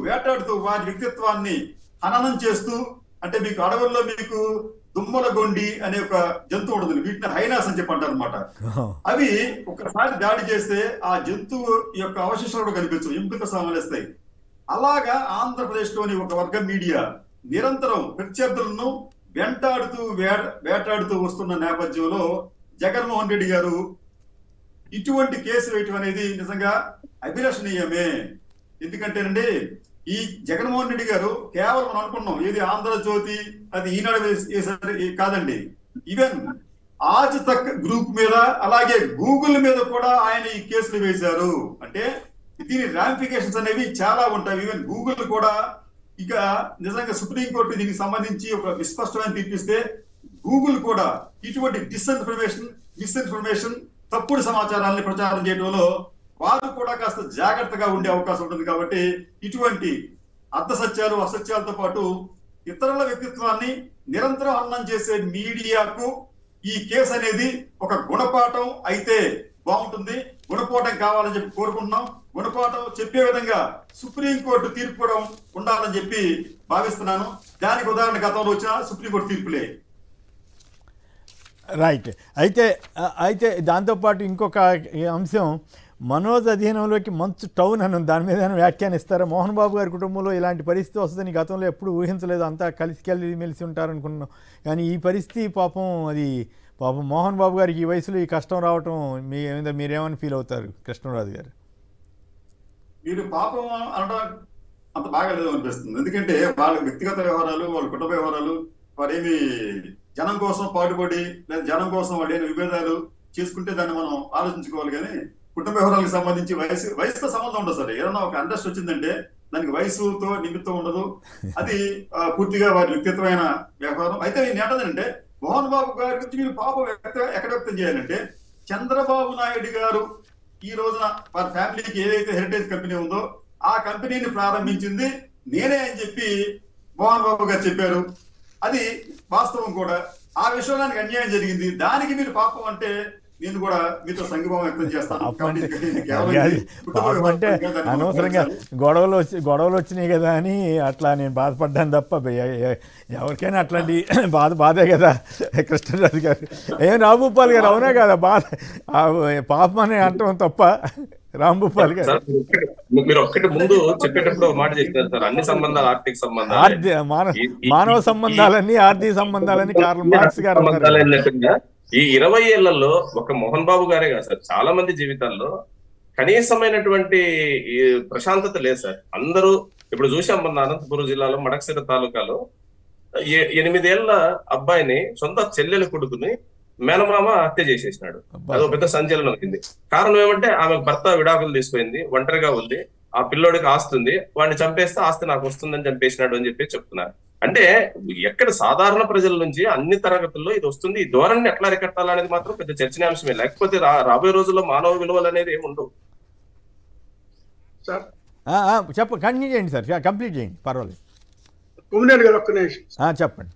వేటాడుతూ వారి వ్యక్తిత్వాన్ని హననం చేస్తూ అంటే మీకు అడవుల్లో మీకు దుమ్మల గొండి అనే ఒక జంతువు ఉంటుంది, వీటిని హైనాస్ అని చెప్పి అంటారు అనమాట. అవి ఒకసారి దాడి చేస్తే ఆ జంతువు యొక్క అవశేషాలు కూడా కనిపించవు, ఎముకలతో సమాలేస్తాయి. అలాగా ఆంధ్రప్రదేశ్ లోని ఒక వర్గం మీడియా నిరంతరం ప్రత్యర్థులను వేటాడుతూ వస్తున్న నేపథ్యంలో జగన్మోహన్ రెడ్డి గారు ఇటువంటి కేసు వేయటం అనేది నిజంగా అభిలషణీయమే. ఎందుకంటేనండి ఈ జగన్మోహన్ రెడ్డి గారు కేవలం మనం అనుకున్నాం ఏది ఆంధ్రజ్యోతి అది ఈనాడు కాదండి, ఈవెన్ ఆజ్ తక్ గ్రూప్ మీద అలాగే గూగుల్ మీద కూడా ఆయన ఈ కేసులు వేశారు. అంటే దీని రామిఫికేషన్స్ అనేవి చాలా ఉంటాయి. ఈవెన్ గూగుల్ కూడా ఇక నిజంగా సుప్రీంకోర్టు దీనికి సంబంధించి ఒక విస్పష్టమైన తీర్పిస్తే గూగుల్ కూడా ఇటువంటి మిస్ఇన్ఫర్మేషన్ తప్పుడు సమాచారాన్ని ప్రచారం చేయడంలో వారు కూడా కాస్త జాగ్రత్తగా ఉండే అవకాశం ఉంటుంది. కాబట్టి ఇటువంటి అర్ధసత్యాలు అసత్యాలతో పాటు ఇతరుల వ్యక్తిత్వాన్ని నిరంతరం హననం చేసే మీడియాకు ఈ కేసు అనేది ఒక గుణపాఠం అయితే బాగుంటుంది. గుణపాఠం కావాలని చెప్పి కోరుకుంటున్నాం. గుణపాఠం చెప్పే విధంగా సుప్రీంకోర్టు తీర్పు కూడా ఉండాలని చెప్పి భావిస్తున్నాను. దానికి ఉదాహరణ గతంలో వచ్చిన సుప్రీంకోర్టు తీర్పులే. రైట్. అయితే దాంతోపాటు ఇంకొక అంశం, మనోజ్ అధీనంలోకి మంచు టౌన్ అని దాని మీద వ్యాఖ్యానిస్తారా? మోహన్ బాబు గారి కుటుంబంలో ఇలాంటి పరిస్థితి వస్తుందని గతంలో ఎప్పుడు ఊహించలేదు, అంతా కలిసి ఉంటారనుకున్నాం. కానీ ఈ పరిస్థితి పాపం మోహన్ బాబు గారికి ఈ వయసులో ఈ కష్టం రావటం మీరేమని ఫీల్ అవుతారు కృష్ణరాజు గారు? మీరు పాపం అనడం అంత బాగాలేదు అనిపిస్తుంది. ఎందుకంటే వాళ్ళ వ్యక్తిగత వ్యవహారాలు, వాళ్ళ కుటుంబ వ్యవహారాలు, వారేమి జనం కోసం పాటుపడి లేదా జనం కోసం వాళ్ళు ఏమైనా విభేదాలు చేసుకుంటే దాన్ని మనం ఆలోచించుకోవాలి. కానీ కుటుంబ వ్యవహారాలకు సంబంధించి వయసుతో సంబంధం ఉండదు సార్. ఏదైనా ఒక అండర్స్ట్ వచ్చిందంటే దానికి వయసుతో నిమిత్తం ఉండదు. అది పూర్తిగా వారి వ్యక్తిత్వమైన వ్యవహారం. అయితే నేను ఏంటంటే మోహన్ బాబు గారి గురించి మీరు పాపం ఎక్కడ వ్యక్తం చేయాలంటే, చంద్రబాబు నాయుడు గారు ఈ రోజున వారి ఫ్యామిలీకి ఏదైతే హెరిటేజ్ కంపెనీ ఉందో ఆ కంపెనీని ప్రారంభించింది నేనే అని చెప్పి మోహన్ బాబు గారు చెప్పారు. అది వాస్తవం కూడా. ఆ విషయంలో నాకు అన్యాయం జరిగింది, దానికి మీరు పాపం అంటే నేను కూడా మీతో సంఘీభావం వ్యక్తం చేస్తాను. అంటే అనవసరంగా గొడవలు వచ్చినాయి కదా అని అట్లా నేను బాధపడ్డాను తప్ప ఎవరికైనా అట్లాంటి బాధే కదా కృష్ణరాజు గారు. రాంభూపాల్ గారు అవునా కదా బాధ, పాపం అని అంటాం తప్ప రాంభూపాల్ గారు. మీరు ఒక్కటి ముందు చెప్పేటప్పుడు మాట చెప్పారు సార్, అన్ని సంబంధాలు ఆర్థిక సంబంధాలు, మానవ సంబంధాలన్నీ ఆర్థిక సంబంధాలని కార్ల్ మార్క్స్ గారు అన్నట్టుగా ఈ 20 ఏళ్లలో ఒక మోహన్ బాబు గారే కాదు సార్, చాలా మంది జీవితాల్లో కనీసమైనటువంటి ప్రశాంతత లేదు సార్. అందరూ ఇప్పుడు చూసాం, మన అనంతపురం జిల్లాలో మడకసిర తాలూకాలో 8 ఏళ్ల అబ్బాయిని సొంత చెల్లెల కొడుకుని మేనమామ హత్య చేసేసినాడు. అదో పెద్ద సంచలనం అయింది. కారణం ఏమంటే ఆమె భర్త విడాకులు తీసుకుపోయింది, ఒంటరిగా ఉంది, ఆ పిల్లోడికి ఆస్తుంది, వాడిని చంపేస్తే ఆస్తి నాకు వస్తుందని చంపేసినాడు అని చెప్పి చెప్తున్నారు. అంటే ఎక్కడ సాధారణ ప్రజల నుంచి అన్ని తరగతుల్లో ఇది వస్తుంది. ఈ ధోరణిని ఎట్లా అరికట్టాలనేది మాత్రం పెద్ద చర్చనీయాంశమే. లేకపోతే రాబోయే రోజుల్లో మానవ విలువలు అనేది ఏమి ఉండవు. కంటిన్యూ చేయండి సార్, కంప్లీట్ చేయండి, పర్వాలేదు. చెప్పండి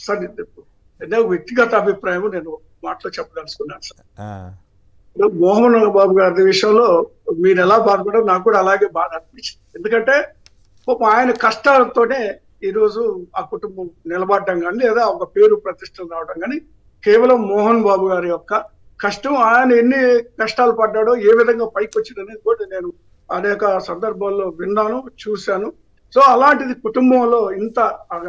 సార్. వ్యక్తిగత అభిప్రాయం నేను మాటలో చెప్పదలుచుకున్నాను సార్. మోహన్ బాబు గారి విషయంలో మీరు ఎలా బాధపడారో నాకు కూడా అలాగే బాధ అనిపించింది. ఎందుకంటే ఆయన కష్టాలతోనే ఈరోజు ఆ కుటుంబం నిలబడడం కానీ లేదా ఒక పేరు ప్రతిష్టలు రావడం కానీ కేవలం మోహన్ బాబు గారి యొక్క కష్టం. ఆయన ఎన్ని కష్టాలు పడ్డాడో, ఏ విధంగా పైకి వచ్చిందనేది కూడా నేను అనేక సందర్భాల్లో విన్నాను, చూశాను. సో అలాంటిది కుటుంబంలో ఇంత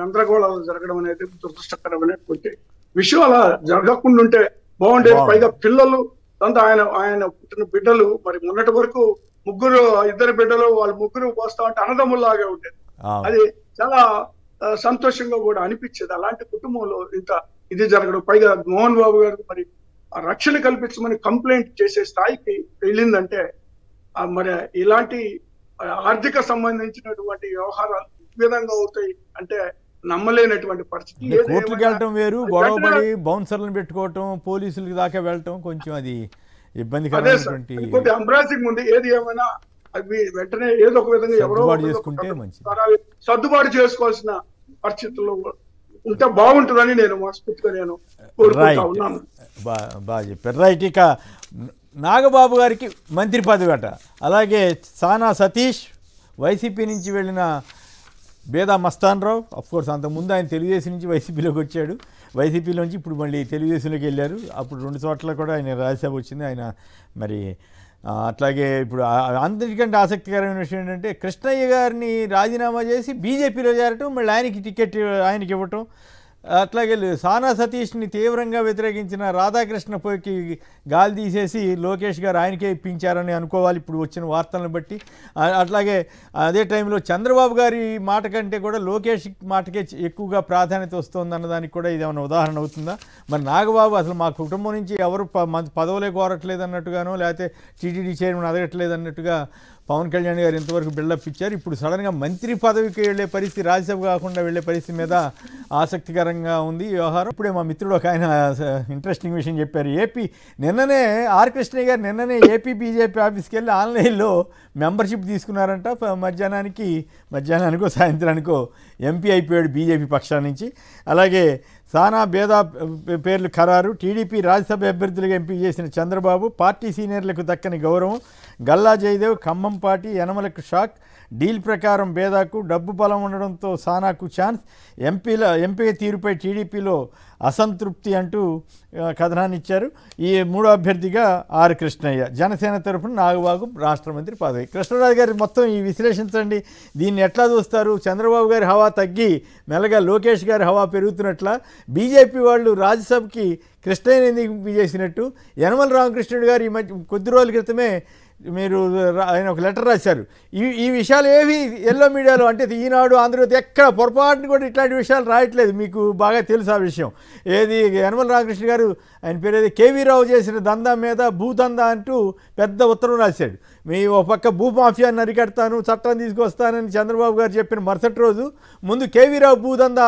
గందరగోళాలు జరగడం అనేది దురదృష్టకరమైనటువంటి విషయం. అలా జరగకుండా ఉంటే బాగుండేది. పైగా పిల్లలు అంతా ఆయన పుట్టిన బిడ్డలు మరి మొన్నటి వరకు ఇద్దరు బిడ్డలు, వాళ్ళు ముగ్గురు పోస్తా ఉంటే అన్నదమ్ముల్లాగే ఉండేది. అది చాలా సంతోషంగా కూడా అనిపించేది. అలాంటి కుటుంబంలో ఇంత ఇది జరగడం, పైగా మోహన్ బాబు గారు మరి రక్షణ కల్పించమని కంప్లైంట్ చేసే స్థాయికి వెళ్ళిందంటే మరి ఇలాంటి ఆర్థిక సంబంధించినటువంటి వ్యవహారాలు ఈ విధంగా అవుతాయి అంటే నమ్మలేనటువంటి పరిస్థితి. కోర్టులకు వెళ్ళటం వేరు, గొడవపడి బౌన్సర్లను పెట్టుకోవటం, పోలీసులకి దాకా వెళ్ళటం కొంచెం అది ఇబ్బందికరమైనటువంటి. ఇంకోటి ఎంబ్రాసింగ్ ఉంది. ఏది ఏమైనా అవి వెంటనే ఏదో ఒక విధంగా ఎవరో సర్దుబాటు చేసుకోవాల్సిన పరిస్థితుల్లో ఉంటే బాగుంటుందని నేను మనస్ఫూర్తిగా నేను కోరుకుంటా ఉన్నాను. బాగా చెప్పారు. రైట్. ఇక నాగబాబు గారికి మంత్రి పదవి అట, అలాగే సానా సతీష్ వైసీపీ నుంచి వెళ్ళిన బేదా మస్తాన్ రావు అఫ్కోర్స్ అంతకుముందు ఆయన తెలుగుదేశం నుంచి వైసీపీలోకి వచ్చాడు, వైసీపీలోంచి ఇప్పుడు మళ్ళీ తెలుగుదేశంలోకి వెళ్ళారు. అప్పుడు 2 చోట్ల కూడా ఆయన రాజ్యసభ వచ్చింది ఆయన. మరి అట్లాగే ఇప్పుడు అందరికంటే ఆసక్తికరమైన విషయం ఏంటంటే కృష్ణయ్య గారిని రాజీనామా చేసి బీజేపీలో చేరటం, మళ్ళీ ఆయనకి టికెట్ ఆయనకి ఇవ్వటం. అట్లాగే సానా సతీష్ని తీవ్రంగా వ్యతిరేకించిన రాధాకృష్ణకి గాలి తీసేసి లోకేష్ గారు ఆయనకే ఇప్పించారని అనుకోవాలి ఇప్పుడు వచ్చిన వార్తలను బట్టి. అట్లాగే అదే టైంలో చంద్రబాబు గారి మాట కంటే కూడా లోకేష్ మాటకే ఎక్కువగా ప్రాధాన్యత వస్తుంది అన్నదానికి కూడా ఇది ఏమైనా ఉదాహరణ అవుతుందా? మరి నాగబాబు అసలు మా కుటుంబం నుంచి ఎవరు పదవులే కోరట్లేదు అన్నట్టుగానో, లేకపోతే టీటీడీ చైర్మన్ అడగట్లేదు అన్నట్టుగా పవన్ కళ్యాణ్ గారు ఇంతవరకు బిల్డప్ ఇచ్చారు. ఇప్పుడు సడన్గా మంత్రి పదవికి వెళ్ళే పరిస్థితి, రాజ్యసభ కాకుండా వెళ్ళే పరిస్థితి మీద ఆసక్తికరంగా ఉంది ఈ వ్యవహారం. ఇప్పుడే మా మిత్రుడు ఒక ఆయన ఇంట్రెస్టింగ్ విషయం చెప్పారు. నిన్ననే ఆర్ కృష్ణయ్య గారు నిన్ననే ఏపీ బీజేపీ ఆఫీస్కి వెళ్ళి ఆన్లైన్లో మెంబర్షిప్ తీసుకున్నారంట. మధ్యాహ్నానికో సాయంత్రానికో ఎంపీ అయిపోయాడు బీజేపీ పక్షాల నుంచి. అలాగే సానా బేదా పేర్లు ఖరారు. టీడీపీ రాజ్యసభ అభ్యర్థులుగా ఎంపిక చేసిన చంద్రబాబు, పార్టీ సీనియర్లకు దక్కని గౌరవం. గల్లా జయదేవ్ ఖమ్మంపాటి యనమలకు షాక్. డీల్ ప్రకారం బేదాకు డబ్బు బలం ఉండడంతో సానాకు ఛాన్స్. ఎంపీ తీరుపై టీడీపీలో అసంతృప్తి అంటూ కథనాన్ని ఇచ్చారు. ఈ 3వ అభ్యర్థిగా ఆర్ కృష్ణయ్య, జనసేన తరఫున నాగబాబు రాష్ట్ర మంత్రి పదవి. కృష్ణరాజు గారు మొత్తం ఈ విశ్లేషించండి, దీన్ని ఎట్లా చూస్తారు? చంద్రబాబు గారి హవా తగ్గి మెల్లగా లోకేష్ గారి హవా పెరుగుతున్నట్ల, బీజేపీ వాళ్ళు రాజ్యసభకి కృష్ణయ్యని ఎందుకు చేసినట్టు? యనమల రామకృష్ణుడు గారు ఈ మధ్య కొద్ది రోజుల క్రితమే ఆయన ఒక లెటర్ రాశారు. ఈ విషయాలు ఏవి ఎల్లో మీడియాలో అంటే ఈనాడు, ఆంధ్రజ్యోతి ఎక్కడ పొరపాటును కూడా ఇట్లాంటి విషయాలు రాయట్లేదు. మీకు బాగా తెలుసు ఆ విషయం. యనమల రామకృష్ణ గారు ఆయన పేరు కేవీ రావు చేసిన దందా మీద భూదందా అంటూ పెద్ద ఉత్తరం రాశాడు. మీ ఒక పక్క భూమాఫియాన్ని అరికడతాను, చట్టం తీసుకొస్తానని చంద్రబాబు గారు చెప్పిన మరుసటి రోజు ముందు కేవీ రావు భూదందా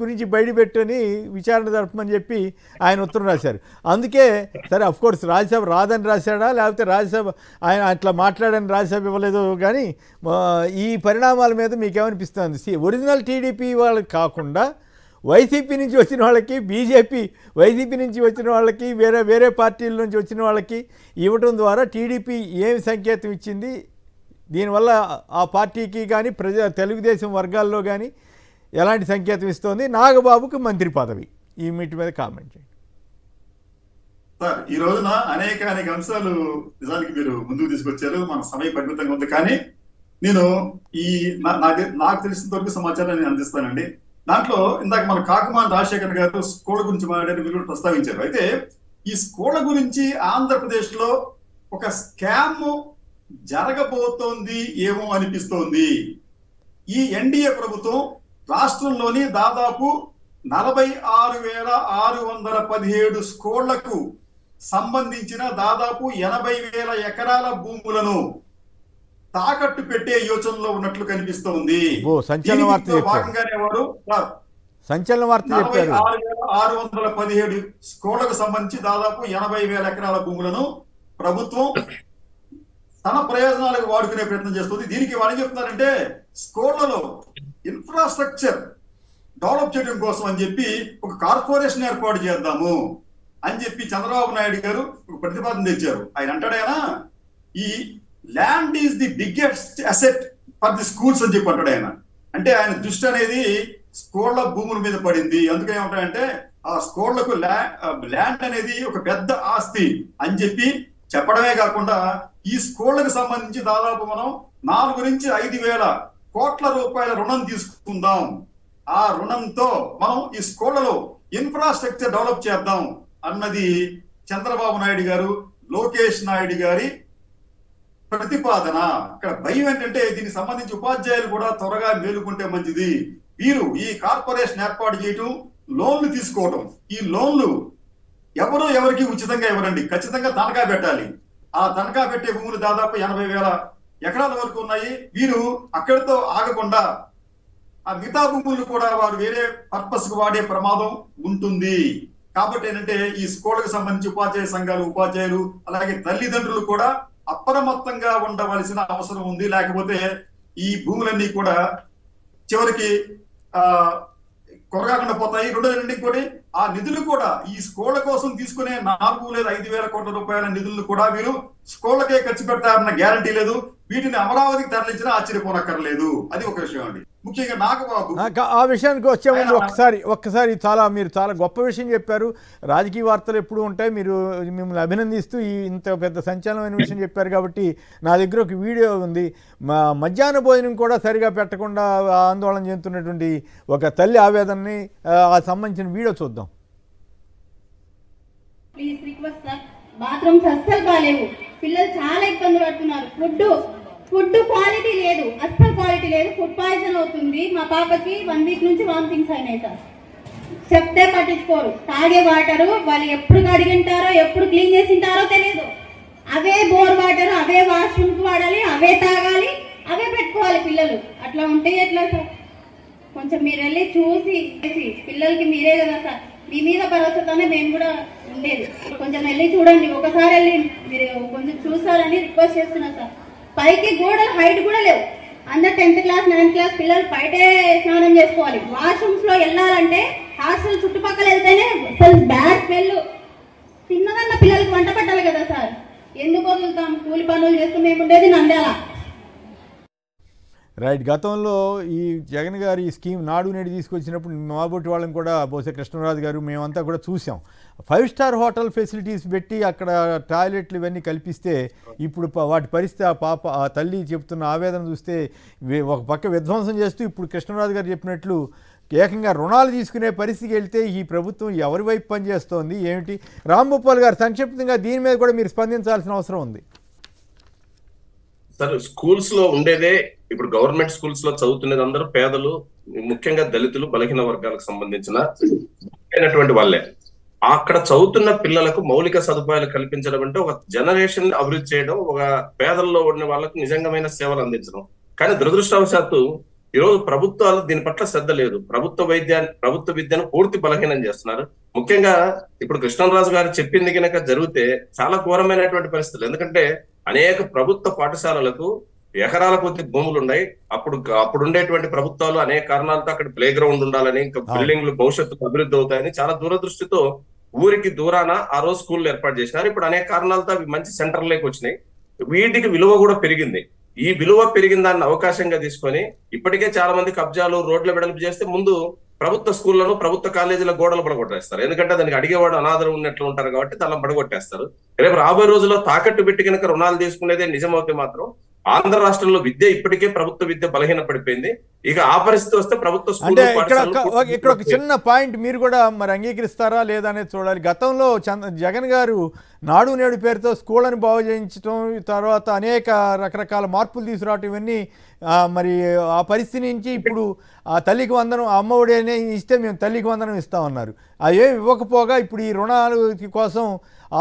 గురించి బయటపెట్టుని విచారణ జరపమని చెప్పి ఆయన ఉత్తరం రాశారు. అందుకే సరే అఫ్కోర్స్ రాజ్యసభ రాదని రాశాడా, లేకపోతే రాజ్యసభ ఆయన అట్లా మాట్లాడని రాజ్యసభ ఇవ్వలేదు. కానీ ఈ పరిణామాల మీద మీకేమనిపిస్తుంది? ఒరిజినల్ టీడీపీ వాళ్ళకి కాకుండా వైసీపీ నుంచి వచ్చిన వాళ్ళకి, వైసీపీ నుంచి వచ్చిన వాళ్ళకి, వేరే పార్టీల నుంచి వచ్చిన వాళ్ళకి ఇవ్వటం ద్వారా టీడీపీ ఏమి సంకేతం ఇచ్చింది? దీనివల్ల ఆ పార్టీకి కానీ తెలుగుదేశం వర్గాల్లో కానీ ఎలాంటి సంకేతం ఇస్తోంది? నాగబాబుకి మంత్రి పదవి, ఈ వీటి మీద కామెంట్ చేయండి సార్. ఈ రోజున అనేక అంశాలు నిజానికి మీరు ముందుకు తీసుకొచ్చారు. మన సమయం పరిమితంగా ఉంది, కానీ నేను నాకు తెలిసినంత వరకు సమాచారాన్ని అందిస్తానండి. దాంట్లో ఇందాక మన కాకుమాన్ రాజశేఖర్ గారు స్కూళ్ళ గురించి మాట్లాడి మీరు కూడా ప్రస్తావించారు. అయితే ఈ స్కూళ్ళ గురించి ఆంధ్రప్రదేశ్ లో ఒక స్కామ్ జరగబోతోంది ఏమో అనిపిస్తోంది. ఈ ఎన్డీఏ ప్రభుత్వం రాష్ట్రంలోని దాదాపు 46,617 స్కూళ్లకు సంబంధించిన దాదాపు 80,000 ఎకరాల భూములను తాకట్టు పెట్టే యోచనలో ఉన్నట్లు కనిపిస్తోంది. భాగంగానే వారు 46,617 స్కూళ్లకు సంబంధించి దాదాపు 80,000 ఎకరాల భూములను ప్రభుత్వం తన ప్రయోజనాలకు వాడుకునే ప్రయత్నం చేస్తుంది. దీనికి వాళ్ళు చెప్తున్నారంటే స్కూళ్లలో ఇన్ఫ్రాస్ట్రక్చర్ డెవలప్ చేయడం కోసం అని చెప్పి ఒక కార్పొరేషన్ ఏర్పాటు చేద్దాము అని చెప్పి చంద్రబాబు నాయుడు గారు ఒక ప్రతిపాదన తెచ్చారు. ఆయన అంటాడైనా ఈ land is the biggest asset for the schools అని చెప్పి అంటాడు ఆయన. అంటే ఆయన దృష్టి అనేది స్కూళ్ల భూముల మీద పడింది. అందుకే ఏమంటాడంటే ఆ స్కూళ్లకు ల్యాండ్ అనేది ఒక పెద్ద ఆస్తి అని చెప్పి చెప్పడమే కాకుండా ఈ స్కూళ్లకు సంబంధించి దాదాపు మనం 4 నుంచి 5,000 కోట్ల రూపాయల రుణం తీసుకుందాం. ఆ రుణంతో మనం ఈ స్కూళ్లలో ఇన్ఫ్రాస్ట్రక్చర్ డెవలప్ చేద్దాం అన్నది చంద్రబాబు నాయుడు గారు, లోకేష్ నాయుడు గారి ప్రతిపాదన. ఇక్కడ భయం ఏంటంటే దీనికి సంబంధించి ఉపాధ్యాయులు కూడా త్వరగా మేలుకుంటే మంచిది. వీరు ఈ కార్పొరేషన్ ఏర్పాటు చేయటం, లోన్లు తీసుకోవటం, ఈ లోన్లు ఎవరికి ఉచితంగా ఇవ్వరండి, ఖచ్చితంగా తనఖా పెట్టాలి. ఆ తనఖా పెట్టే భూములు దాదాపు 80,000 ఎకరాల వరకు ఉన్నాయి. వీరు అక్కడితో ఆగకుండా ఆ మిగతా భూములను కూడా వారు వేరే పర్పస్ కు వాడే ప్రమాదం ఉంటుంది. కాబట్టి ఏంటంటే ఈ స్కూళ్లకు సంబంధించి ఉపాధ్యాయ సంఘాలు, ఉపాధ్యాయులు అలాగే తల్లిదండ్రులు కూడా అప్రమత్తంగా ఉండవలసిన అవసరం ఉంది. లేకపోతే ఈ భూములన్నీ కూడా చివరికి కొరగాకుండా పోతాయి. రెండోది కూడా ఆ నిధులు కూడా ఈ స్కూళ్ల కోసం తీసుకునే 4 లేదా 5,000 కోట్ల రూపాయల నిధులను కూడా వీరు స్కూళ్లకే ఖర్చు పెడతారన్న గ్యారంటీ లేదు. వీటిని అమరావతికి తరలించినా ఆశ్చర్యపోనక్కర్లేదు. అది ఒక విషయం అండి. ముఖ్యంగా నాగబాబు ఆ విషయానికి వచ్చే ముందు ఒక్కసారి మీరు చాలా గొప్ప విషయం చెప్పారు. రాజకీయ వార్తలు ఎప్పుడు ఉంటాయి, మీరు మిమ్మల్ని అభినందిస్తూ ఇంత పెద్ద సంచలనమైన విషయం చెప్పారు. కాబట్టి నా దగ్గర ఒక వీడియో ఉంది. మధ్యాహ్న భోజనం కూడా సరిగా పెట్టకుండా ఆందోళన చెందుతున్నటువంటి ఒక తల్లి ఆవేదనని సంబంధించిన వీడియో చూద్దాం. ప్లీజ్ రిక్వెస్ట్ సార్, బాత్రూమ్స్ అస్సలు బాగాలేవు, పిల్లలు చాలా ఇబ్బంది పడుతున్నారు. ఫుడ్ క్వాలిటీ లేదు, అస్సలు క్వాలిటీ లేదు. ఫుడ్ పాయిజన్ అవుతుంది. మా పాపకి 1 వీక్ నుంచి వామిటింగ్స్ అయినాయి సార్. చెప్తే పట్టించుకోరు. తాగే వాటరు వాళ్ళు ఎప్పుడు కడిగింటారో ఎప్పుడు క్లీన్ చేసింటారో తెలియదు. అవే బోర్ వాటర్, అవే వాష్రూమ్కి వాడాలి, అవే తాగాలి, అవే పెట్టుకోవాలి పిల్లలు. అట్లా ఉంటే ఎట్లా సార్? కొంచెం మీరు వెళ్ళి చూసి పిల్లలకి మీరే కదా సార్, మీ మీద భరోసాతోనే మేము కూడా ఉండేది. కొంచెం వెళ్ళి చూడండి, ఒకసారి వెళ్ళి మీరు కొంచెం చూస్తారని రిక్వెస్ట్ చేస్తున్నా సార్. పైకి గోడలు హైట్ కూడా లేవు. అందరు 10th క్లాస్ 9th క్లాస్ పిల్లలు బయటే స్నానం చేసుకోవాలి. వాష్రూమ్స్ లో వెళ్ళాలంటే హాస్టల్ చుట్టుపక్కల వెళ్తేనే అసలు బ్యాడ్ స్మెల్. తిన్నదన్న పిల్లలకి వంట పట్టాలి కదా సార్, ఎందుకు వదులుతాం? కూలి పనులు చేస్తూ మేము ఉండేది నంద్యాల. రైట్. గతంలో ఈ జగన్ గారు ఈ స్కీమ్ నాడు నేడు తీసుకొచ్చినప్పుడు మాబోటి వాళ్ళని కూడా బహుశా కృష్ణరాజు గారు మేమంతా కూడా చూసాం. 5 స్టార్ హోటల్ ఫెసిలిటీస్ పెట్టి అక్కడ టాయిలెట్లు ఇవన్నీ కల్పిస్తే ఇప్పుడు వాటి పరిస్థితి ఆ తల్లి చెప్తున్న ఆవేదన చూస్తే ఒక పక్క విధ్వంసం చేస్తూ ఇప్పుడు కృష్ణరాజు గారు చెప్పినట్లు ఏకంగా రుణాలు తీసుకునే పరిస్థితికి వెళ్తే ఈ ప్రభుత్వం ఎవరి వైపు పనిచేస్తోంది ఏమిటి? రాంభూపాల్ గారు సంక్షిప్తంగా దీని మీద కూడా మీరు స్పందించాల్సిన అవసరం ఉంది. సార్, స్కూల్స్ లో ఉండేదే ఇప్పుడు గవర్నమెంట్ స్కూల్స్ లో చదువుతున్నది అందరూ పేదలు, ముఖ్యంగా దళితులు, బలహీన వర్గాలకు సంబంధించిన వాళ్ళే. అక్కడ చదువుతున్న పిల్లలకు మౌలిక సదుపాయాలు కల్పించడం అంటే ఒక జనరేషన్ అభివృద్ధి చేయడం, ఒక పేదల్లో ఉన్న వాళ్ళకు నిజంగమైన సేవలు అందించడం. కానీ దురదృష్టవశాత్తు ఈరోజు ప్రభుత్వాలు దీని పట్ల శ్రద్ధ లేదు. ప్రభుత్వ విద్యను పూర్తి బలహీనం చేస్తున్నారు. ముఖ్యంగా ఇప్పుడు కృష్ణరాజు గారు చెప్పింది కనుక జరిగితే చాలా ఘోరమైనటువంటి పరిస్థితులు. ఎందుకంటే అనేక ప్రభుత్వ పాఠశాలలకు ఎకరాల కొద్ది భూములు ఉన్నాయి. అప్పుడు ఉండేటువంటి ప్రభుత్వాలు అనేక కారణాలతో అక్కడ ప్లే గ్రౌండ్ ఉండాలని, ఇంకా బిల్డింగ్లు భవిష్యత్తు అభివృద్ధి అవుతాయని చాలా దూరదృష్టితో ఊరికి దూరాన ఆ రోజు స్కూళ్ళు ఏర్పాటు చేసినారు. ఇప్పుడు అనేక కారణాలతో అవి మంచి సెంటర్లోకి వచ్చినాయి. వీటికి విలువ కూడా పెరిగింది. ఈ విలువ పెరిగిన దాన్ని అవకాశంగా తీసుకొని ఇప్పటికే చాలా మంది కబ్జాలు, రోడ్ల వెడల్పు చేస్తే ముందు ప్రభుత్వ స్కూళ్లను, ప్రభుత్వ కాలేజీల గోడలు పడగొట్టేస్తారు. ఎందుకంటే దానికి అడిగేవాడు అనాథలు ఉన్నట్లు ఉంటారు కాబట్టి దాన్ని పడగొట్టేస్తారు. రేపు రాబోయే రోజుల్లో తాకట్టు పెట్టి కనుక రుణాలు తీసుకునేదే నిజమవుతే మాత్రం ఆంధ్ర రాష్ట్రంలో విద్య ఇప్పటికే ప్రభుత్వ విద్య బలహీన పడిపోయింది. ఇక ఆ పరిస్థితి వస్తే ప్రభుత్వ అంటే ఇక్కడ ఒక చిన్న పాయింట్ మీరు కూడా మరి అంగీకరిస్తారా లేదా అనేది చూడాలి. గతంలో జగన్ గారు నాడు నేడు పేరుతో స్కూళ్ళని బాగు చేయించడం, తర్వాత అనేక రకరకాల మార్పులు తీసుకురావటం, ఇవన్నీ మరి ఆ పరిస్థితి నుంచి ఇప్పుడు ఆ తల్లికి వందనం, అమ్మఒడి అనే ఇస్తే మేము తల్లికి వందనం ఇస్తామన్నారు. అవేమి ఇవ్వకపోగా ఇప్పుడు ఈ రుణాల కోసం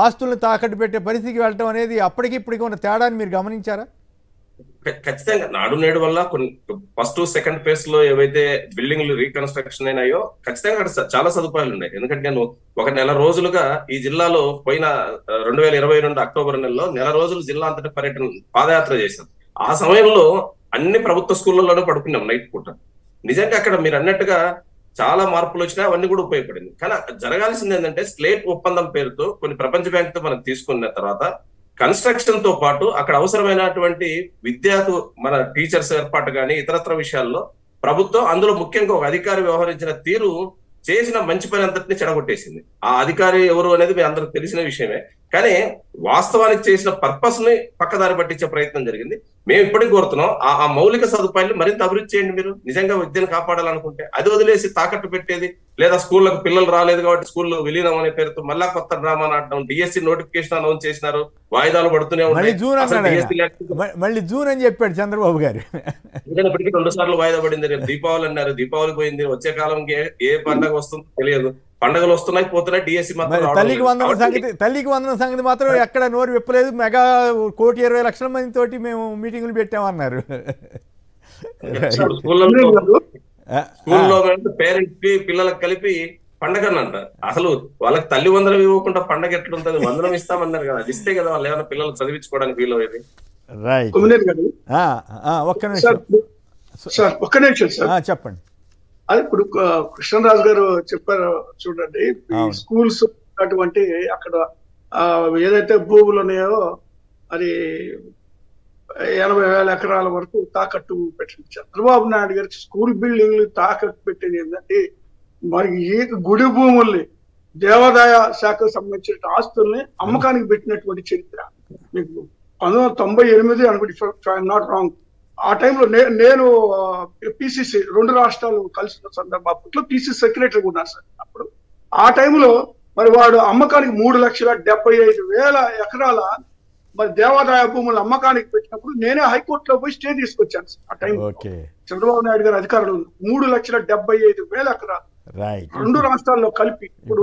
ఆస్తులను తాకట్టు పెట్టే పరిస్థితికి వెళ్ళటం అనేది అప్పటికి ఇప్పటికి ఉన్న తేడాన్ని మీరు గమనించారా? ఖచ్చితంగా నాడు నేడు వల్ల కొన్ని ఫస్ట్ సెకండ్ ఫేజ్ లో ఏవైతే బిల్డింగ్లు రీకన్స్ట్రక్షన్ అయినాయో ఖచ్చితంగా అక్కడ చాలా సదుపాయాలు ఉన్నాయి. ఎందుకంటే నేను ఒక నెల రోజులుగా ఈ జిల్లాలో పోయిన 2022 అక్టోబర్ నెలలో నెల రోజులు జిల్లా అంతటా పాదయాత్ర చేశాను. ఆ సమయంలో అన్ని ప్రభుత్వ స్కూళ్ళలోనే పడుకున్నాం నైట్ పూట. నిజంగా అక్కడ మీరు అన్నట్టుగా చాలా మార్పులు వచ్చినా అవన్నీ కూడా ఉపయోగపడింది. కానీ జరగాల్సింది ఏంటంటే స్లేట్ ఒప్పందం పేరుతో కొన్ని ప్రపంచ బ్యాంక్ తో మనం తీసుకున్న తర్వాత కన్స్ట్రక్షన్ తో పాటు అక్కడ అవసరమైనటువంటి విద్యకు మన టీచర్స్ ఏర్పాటు కానీ ఇతరత్ర విషయాల్లో ప్రభుత్వం అందులో ముఖ్యంగా ఒక అధికారి వ్యవహరించిన తీరు చేసిన మంచి పని అంతటిని చెడగొట్టేసింది. ఆ అధికారి ఎవరు అనేది మీ అందరికి తెలిసిన విషయమే. కానీ వాస్తవానికి చేసిన పర్పస్ ని పక్కదారి పట్టించే ప్రయత్నం జరిగింది. మేము ఇప్పటికి కోరుతున్నాం ఆ మౌలిక సదుపాయాలు మరింత అభివృద్ధి చేయండి. మీరు నిజంగా విద్యను కాపాడాలనుకుంటే అది వదిలేసి తాకట్టు పెట్టేది, లేదా స్కూళ్ళకు పిల్లలు రాలేదు కాబట్టి స్కూల్లో విలీనం అనే పేరుతో మళ్ళా కొత్త డ్రామా నాటడం. డిఎస్సి నోటిఫికేషన్ అనౌన్స్ చేసినారు, వాయిదాలు పడుతూనే ఉన్నాయి. మళ్ళీ జూన్ అని చెప్పాడు చంద్రబాబు గారు. ఇప్పటికీ 2 సార్లు వాయిదా పడింది. రేపు దీపావళి అన్నారు, దీపావళి పోయింది. వచ్చే కాలంకి ఏ పండుగ వస్తుందో తెలియదు. పండుగలు వస్తున్నాయి, పోతున్నాయి. డిఎస్సి మాత్రం తల్లికి వందనం సంగతి మాత్రం ఎక్కడ నోరు విప్పలేదు. మెగా 1,20,00,000 మంది తోటి మేము మీటింగులు పెట్టామన్నారు. స్కూల్లో పేరెంట్స్ కి పిల్లలకు కలిపి పండగ అంట. అసలు వాళ్ళకి తల్లి వందనం ఇవ్వకుండా పండగ ఎట్లుంటది? వందనం ఇస్తామన్నారు కదా, అది ఇస్తే కదా వాళ్ళు ఏమైనా పిల్లలు చదివించుకోవడానికి వీలయ్యేది. ఒక్క నిమిషం సార్, చెప్పండి. అది ఇప్పుడు కృష్ణరాజు గారు చెప్పారు చూడండి. స్కూల్స్ అటువంటి అక్కడ ఏదైతే భూములు ఉన్నాయో అది 80,000 ఎకరాల వరకు తాకట్టు పెట్టింది. చంద్రబాబు నాయుడు గారికి స్కూల్ బిల్డింగ్లు తాకట్టు పెట్టేది ఏంటంటే మరి ఈ గుడి భూముల్ని దేవాదాయ శాఖకు సంబంధించిన ఆస్తుల్ని అమ్మకానికి పెట్టినటువంటి చరిత్ర మీకు 1998 అనుకుంటే నాట్ రాంగ్. ఆ టైంలో నేను పిసిసి 2 రాష్ట్రాలు కలిసిన సందర్భంలో పిసిసి సెక్రటరీ ఉన్నాను సార్. అప్పుడు ఆ టైంలో మరి వాడు అమ్మకానికి 3,75,000 ఎకరాల మరి దేవాదాయ భూములు అమ్మకానికి పెట్టినప్పుడు నేనే హైకోర్టులో పోయి స్టే తీసుకొచ్చాను సార్. ఆ టైం చంద్రబాబు నాయుడు గారి అధికారులు 3,75,000 ఎకరాలు 2 రాష్ట్రాల్లో కలిపి ఇప్పుడు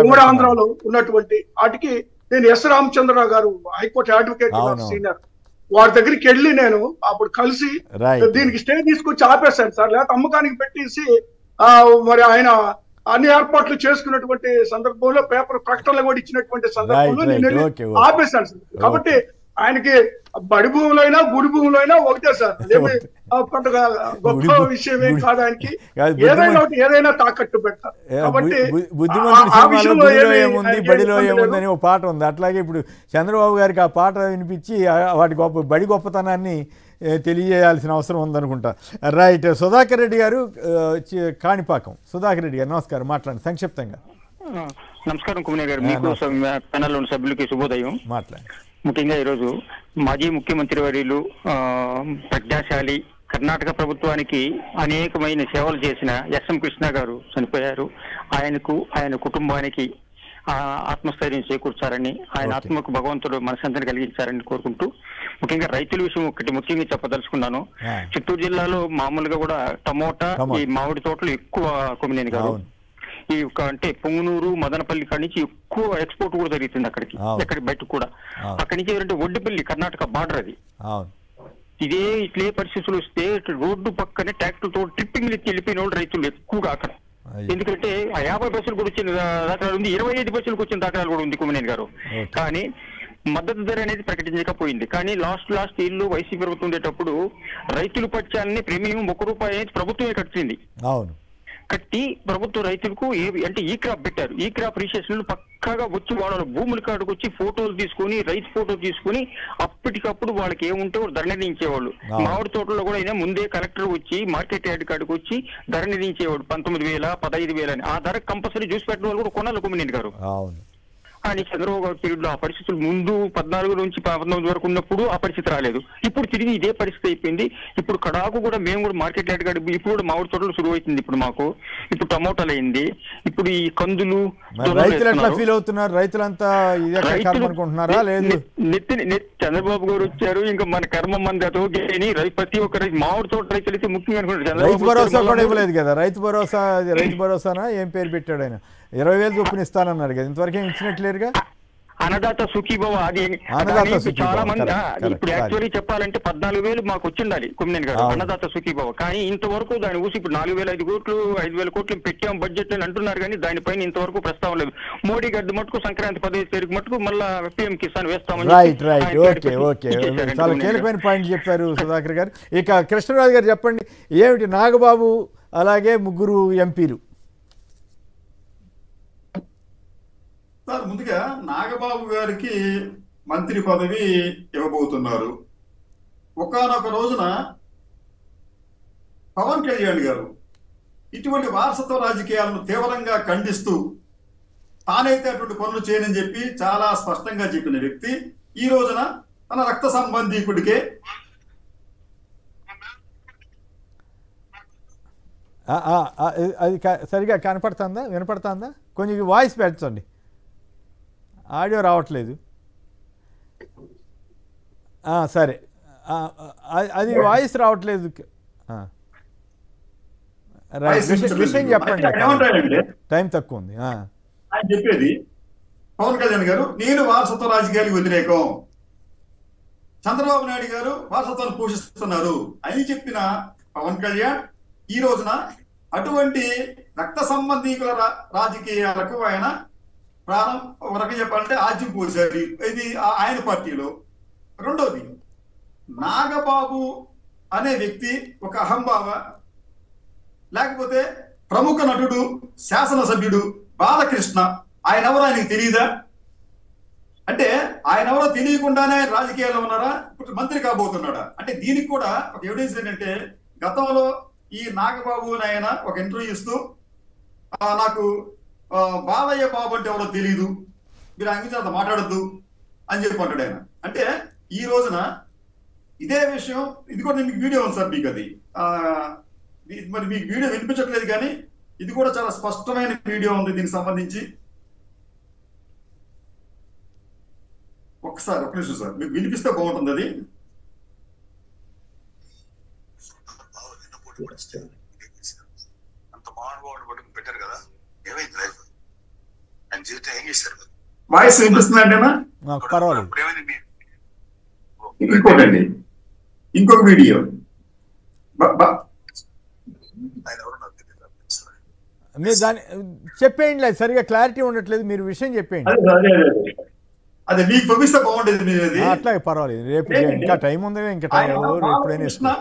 ఉమ్మడి ఆంధ్రాలో ఉన్నటువంటి వాటికి నేను ఎస్ రామచంద్రరావు గారు హైకోర్టు అడ్వకేట్ సీనియర్ వారి దగ్గరికి వెళ్ళి నేను అప్పుడు కలిసి దీనికి స్టే తీసుకొచ్చి ఆపేశాను సార్. లేకపోతే అమ్మకానికి పెట్టేసి మరి ఆయన అన్ని ఏర్పాట్లు చేసుకున్నటువంటి సందర్భంలో పేపర్ ప్రకటనలు కూడా ఇచ్చినటువంటి సందర్భంలో నేను ఆపేశాను సార్. కాబట్టి ఆయనకి బడి భూములైనా గుడి భూములైనా ఒకటే సార్. గొప్ప విషయమే కాదు ఆయనకి. ఏదైనా తాకట్టు పెట్టాలి. కాబట్టి బడిలో ఏముందని ఒక పాట ఉంది. అట్లాగే ఇప్పుడు చంద్రబాబు గారికి ఆ పాట వినిపించి వాటి బడి గొప్పతనాన్ని తెలియజేయాల్సిన అవసరం ఉందనుకుంటా. రైట్. సుధాకర్ రెడ్డి గారు కాణిపాకం. సుధాకర్ రెడ్డి గారు నమస్కారం, మాట్లాడండి సంక్షిప్తంగా. నమస్కారం కుమార్ గారు, మీకు ప్యానెల్ ఉన్న సభ్యులకి శుభోదయం. మాట్లాడండి. ముఖ్యంగా ఈరోజు మాజీ ముఖ్యమంత్రి వర్యులు ప్రజ్ఞాశాలి కర్ణాటక ప్రభుత్వానికి అనేకమైన సేవలు చేసిన ఎస్ఎం కృష్ణ గారు చనిపోయారు. ఆయనకు ఆయన కుటుంబానికి ఆత్మస్థైర్యం చేకూర్చారని, ఆయన ఆత్మకు భగవంతుడు మనశాంతిని కలిగించారని కోరుకుంటూ ముఖ్యంగా రైతుల విషయం ఒకటి ముఖ్యంగా చెప్పదలుచుకున్నాను. చిత్తూరు జిల్లాలో మామూలుగా కూడా టమోటా, ఈ మామిడి తోటలు ఎక్కువ కొమ్మినేని గారు. ఈ అంటే పొంగునూరు మదనపల్లి కాడి నుంచి ఎక్కువ ఎక్స్పోర్ట్ కూడా జరుగుతుంది అక్కడికి, ఎక్కడికి బయటకు కూడా. అక్కడి నుంచి ఏంటంటే ఒడ్డుపల్లి కర్ణాటక బార్డర్ అది. ఇట్లే పరిస్థితులు వస్తే రోడ్డు పక్కనే ట్రాక్టర్ తో ట్రిప్పింగ్ వెళ్ళిపోయిన వాళ్ళు రైతులు ఎక్కువగా అక్కడ. ఎందుకంటే 50 పైసలు కూడా వచ్చిన దాఖలాలు ఉంది, 25 పైసలకు వచ్చిన దాఖలాలు కూడా ఉంది కుమ్మనేని గారు. కానీ మద్దతు ధర అనేది ప్రకటించకపోయింది. కానీ లాస్ట్ ఇల్లు వైసీపీ ప్రభుత్వం ఉండేటప్పుడు రైతుల పక్షాన్ని ప్రీమియం ₹1 అనేది ప్రభుత్వమే కట్టింది. కట్టి ప్రభుత్వ రైతులకు అంటే ఈ క్రాప్ పెట్టారు. ఈ క్రాప్ రిజిస్ట్రేషన్లు పక్కాగా వచ్చి వాళ్ళ భూముల కాడికి వచ్చి ఫోటోలు తీసుకుని, రైతు ఫోటోలు తీసుకుని అప్పటికప్పుడు వాళ్ళకి ఏముంటే ధర నిర్ణయించేవాళ్ళు. మామిడి తోటల్లో కూడా అయినా ముందే కలెక్టర్ వచ్చి మార్కెట్ యార్డ్ కాడికి వచ్చి ధర నిర్ణయించేవాడు 19,000, 15,000 అని. ఆ ధర కంపల్సరీ చూసి పెట్టిన వాళ్ళు కూడా కొనాలి కుమ్మనేని గారు. కానీ చంద్రబాబు గారి పీరియడ్ లో ఆ పరిస్థితులు ముందు 14 నుంచి 19 వరకు ఉన్నప్పుడు ఆ పరిస్థితి రాలేదు. ఇప్పుడు తిరిగి ఇదే పరిస్థితి అయిపోయింది. ఇప్పుడు కడాకు కూడా మేము కూడా మార్కెట్ యార్డ్ కాడి ఇప్పుడు కూడా మామిడి తోటలు శురువు అవుతుంది. ఇప్పుడు మాకు ఇప్పుడు టమోటాలు అయింది, ఇప్పుడు ఈ కందులు. చంద్రబాబు గారు వచ్చారు, ఇంకా మన కర్మ మంది అతో ప్రతి ఒక్క మామిడి తోట రైతులు అయితే ముఖ్యంగా అనుకుంటారు. రైతు భరోసా కూడా ఇవ్వలేదు కదా. రైతు భరోసానా ఏం పేరు పెట్టాడు ఆయన? 20,000 చొప్పున ఇస్తానన్నారు కదా, ఇంతవరకు ఏం ఇచ్చినట్లేరుగా. అన్నదాత సుఖీభవ అది చాలా మంది ఇప్పుడు యాక్చువల్లీ చెప్పాలంటే 14,000 మాకు వచ్చిండాలి కుమ్మనేని గారు అన్నదాత సుఖీభవ. కానీ ఇంతవరకు దాని ఊసి ఇప్పుడు 4,005 కోట్లు 5,000 కోట్లు పెట్టాం బడ్జెట్ అని అంటున్నారు. కానీ దానిపైన ఇంతవరకు ప్రస్తావన లేదు. మోడీ గారి మటుకు సంక్రాంతి 15 తారీఖు మటుకు మళ్ళా PM కిసాన్ వేస్తామని. ఓకే చాలా కీలకమైన పాయింట్ చెప్పారు సుధాకర్ గారు. ఇక కృష్ణరాజు గారు చెప్పండి, ఏమిటి నాగబాబు అలాగే ముగ్గురు ఎంపీలు? సార్, ముందుగా నాగబాబు గారికి మంత్రి పదవి ఇవ్వబోతున్నారు. ఒకానొక రోజున పవన్ కళ్యాణ్ గారు ఇటువంటి వారసత్వ రాజకీయాలను తీవ్రంగా ఖండిస్తూ తానైతే అటువంటి పనులు చేయనని చెప్పి చాలా స్పష్టంగా చెప్పిన వ్యక్తి ఈ రోజున తన రక్త సంబంధీకుడికే అది సరిగా కనపడుతుందా, వినపడుతుందా? కొంచెం వాయిస్ పెంచండి, ఆడియో రావట్లేదు. సరే, అది వాయిస్ రావట్లేదు. విషయం చెప్పండి, టైం తక్కువ ఉంది. ఆయన చెప్పేది పవన్ కళ్యాణ్ గారు, నేను వారసత్వ రాజకీయాలకు వ్యతిరేకం, చంద్రబాబు నాయుడు గారు వారసత్వాన్ని పోషిస్తున్నారు అని చెప్పిన పవన్ కళ్యాణ్ ఈ రోజున అటువంటి రక్త సంబంధీకుల రాజకీయాలకు ఆయన ప్రాణం ఒక రకం చెప్పాలంటే ఆజ్యం పోశారు. ఇది ఆయన పార్టీలో. రెండోది, నాగబాబు అనే వ్యక్తి ఒక అహంభావ, లేకపోతే ప్రముఖ నటుడు శాసనసభ్యుడు బాలకృష్ణ, ఆయన ఎవరు ఆయనకి తెలియదా? అంటే ఆయన ఎవరో తెలియకుండానే రాజకీయాల్లో ఉన్నారా, ఇప్పుడు మంత్రి కాబోతున్నాడా? అంటే దీనికి కూడా ఒక ఎవిడెన్స్ ఏంటంటే, గతంలో ఈ నాగబాబు ఆయన ఒక ఇంటర్వ్యూ ఇస్తూ నాకు బాలయ్య బాబు అంటే ఎవరో తెలియదు, మీరు ఆయన గురించి అంత మాట్లాడద్దు అని చెప్పి అంటాడు ఆయన. అంటే ఈ రోజున ఇదే విషయం, ఇది కూడా మీకు వీడియో ఉంది సార్, మీకు అది మరి మీకు వీడియో వినిపించట్లేదు కానీ ఇది కూడా చాలా స్పష్టమైన వీడియో ఉంది దీనికి సంబంధించి. ఒక్కసారి ఒక్క నిమిషం సార్, మీకు వినిపిస్తే బాగుంటుంది అది. అంత మహానుభావుడు పట్టుకుని పెట్టారు కదా, ఏమైంది లైఫ్, ఆయన జీవితం ఏం చేశారు? వాయిస్ వినిపిస్తుంది అంటేనా? ఏమైంది? ఇంకోటండి, ఇంకొక వీడియో. ఆయన ఎవరు నాకు తెలియదు. మీరు దాన్ని చెప్పేయండి, లేదు సరిగా క్లారిటీ ఉండట్లేదు, మీరు విషయం చెప్పేయండి. అదే మీకు పంపిస్తే బాగుండేది. అట్లాగే పర్వాలేదు, రేపు ఇంకా టైం ఉంది, ఇంకా టైం ఎప్పుడైనా.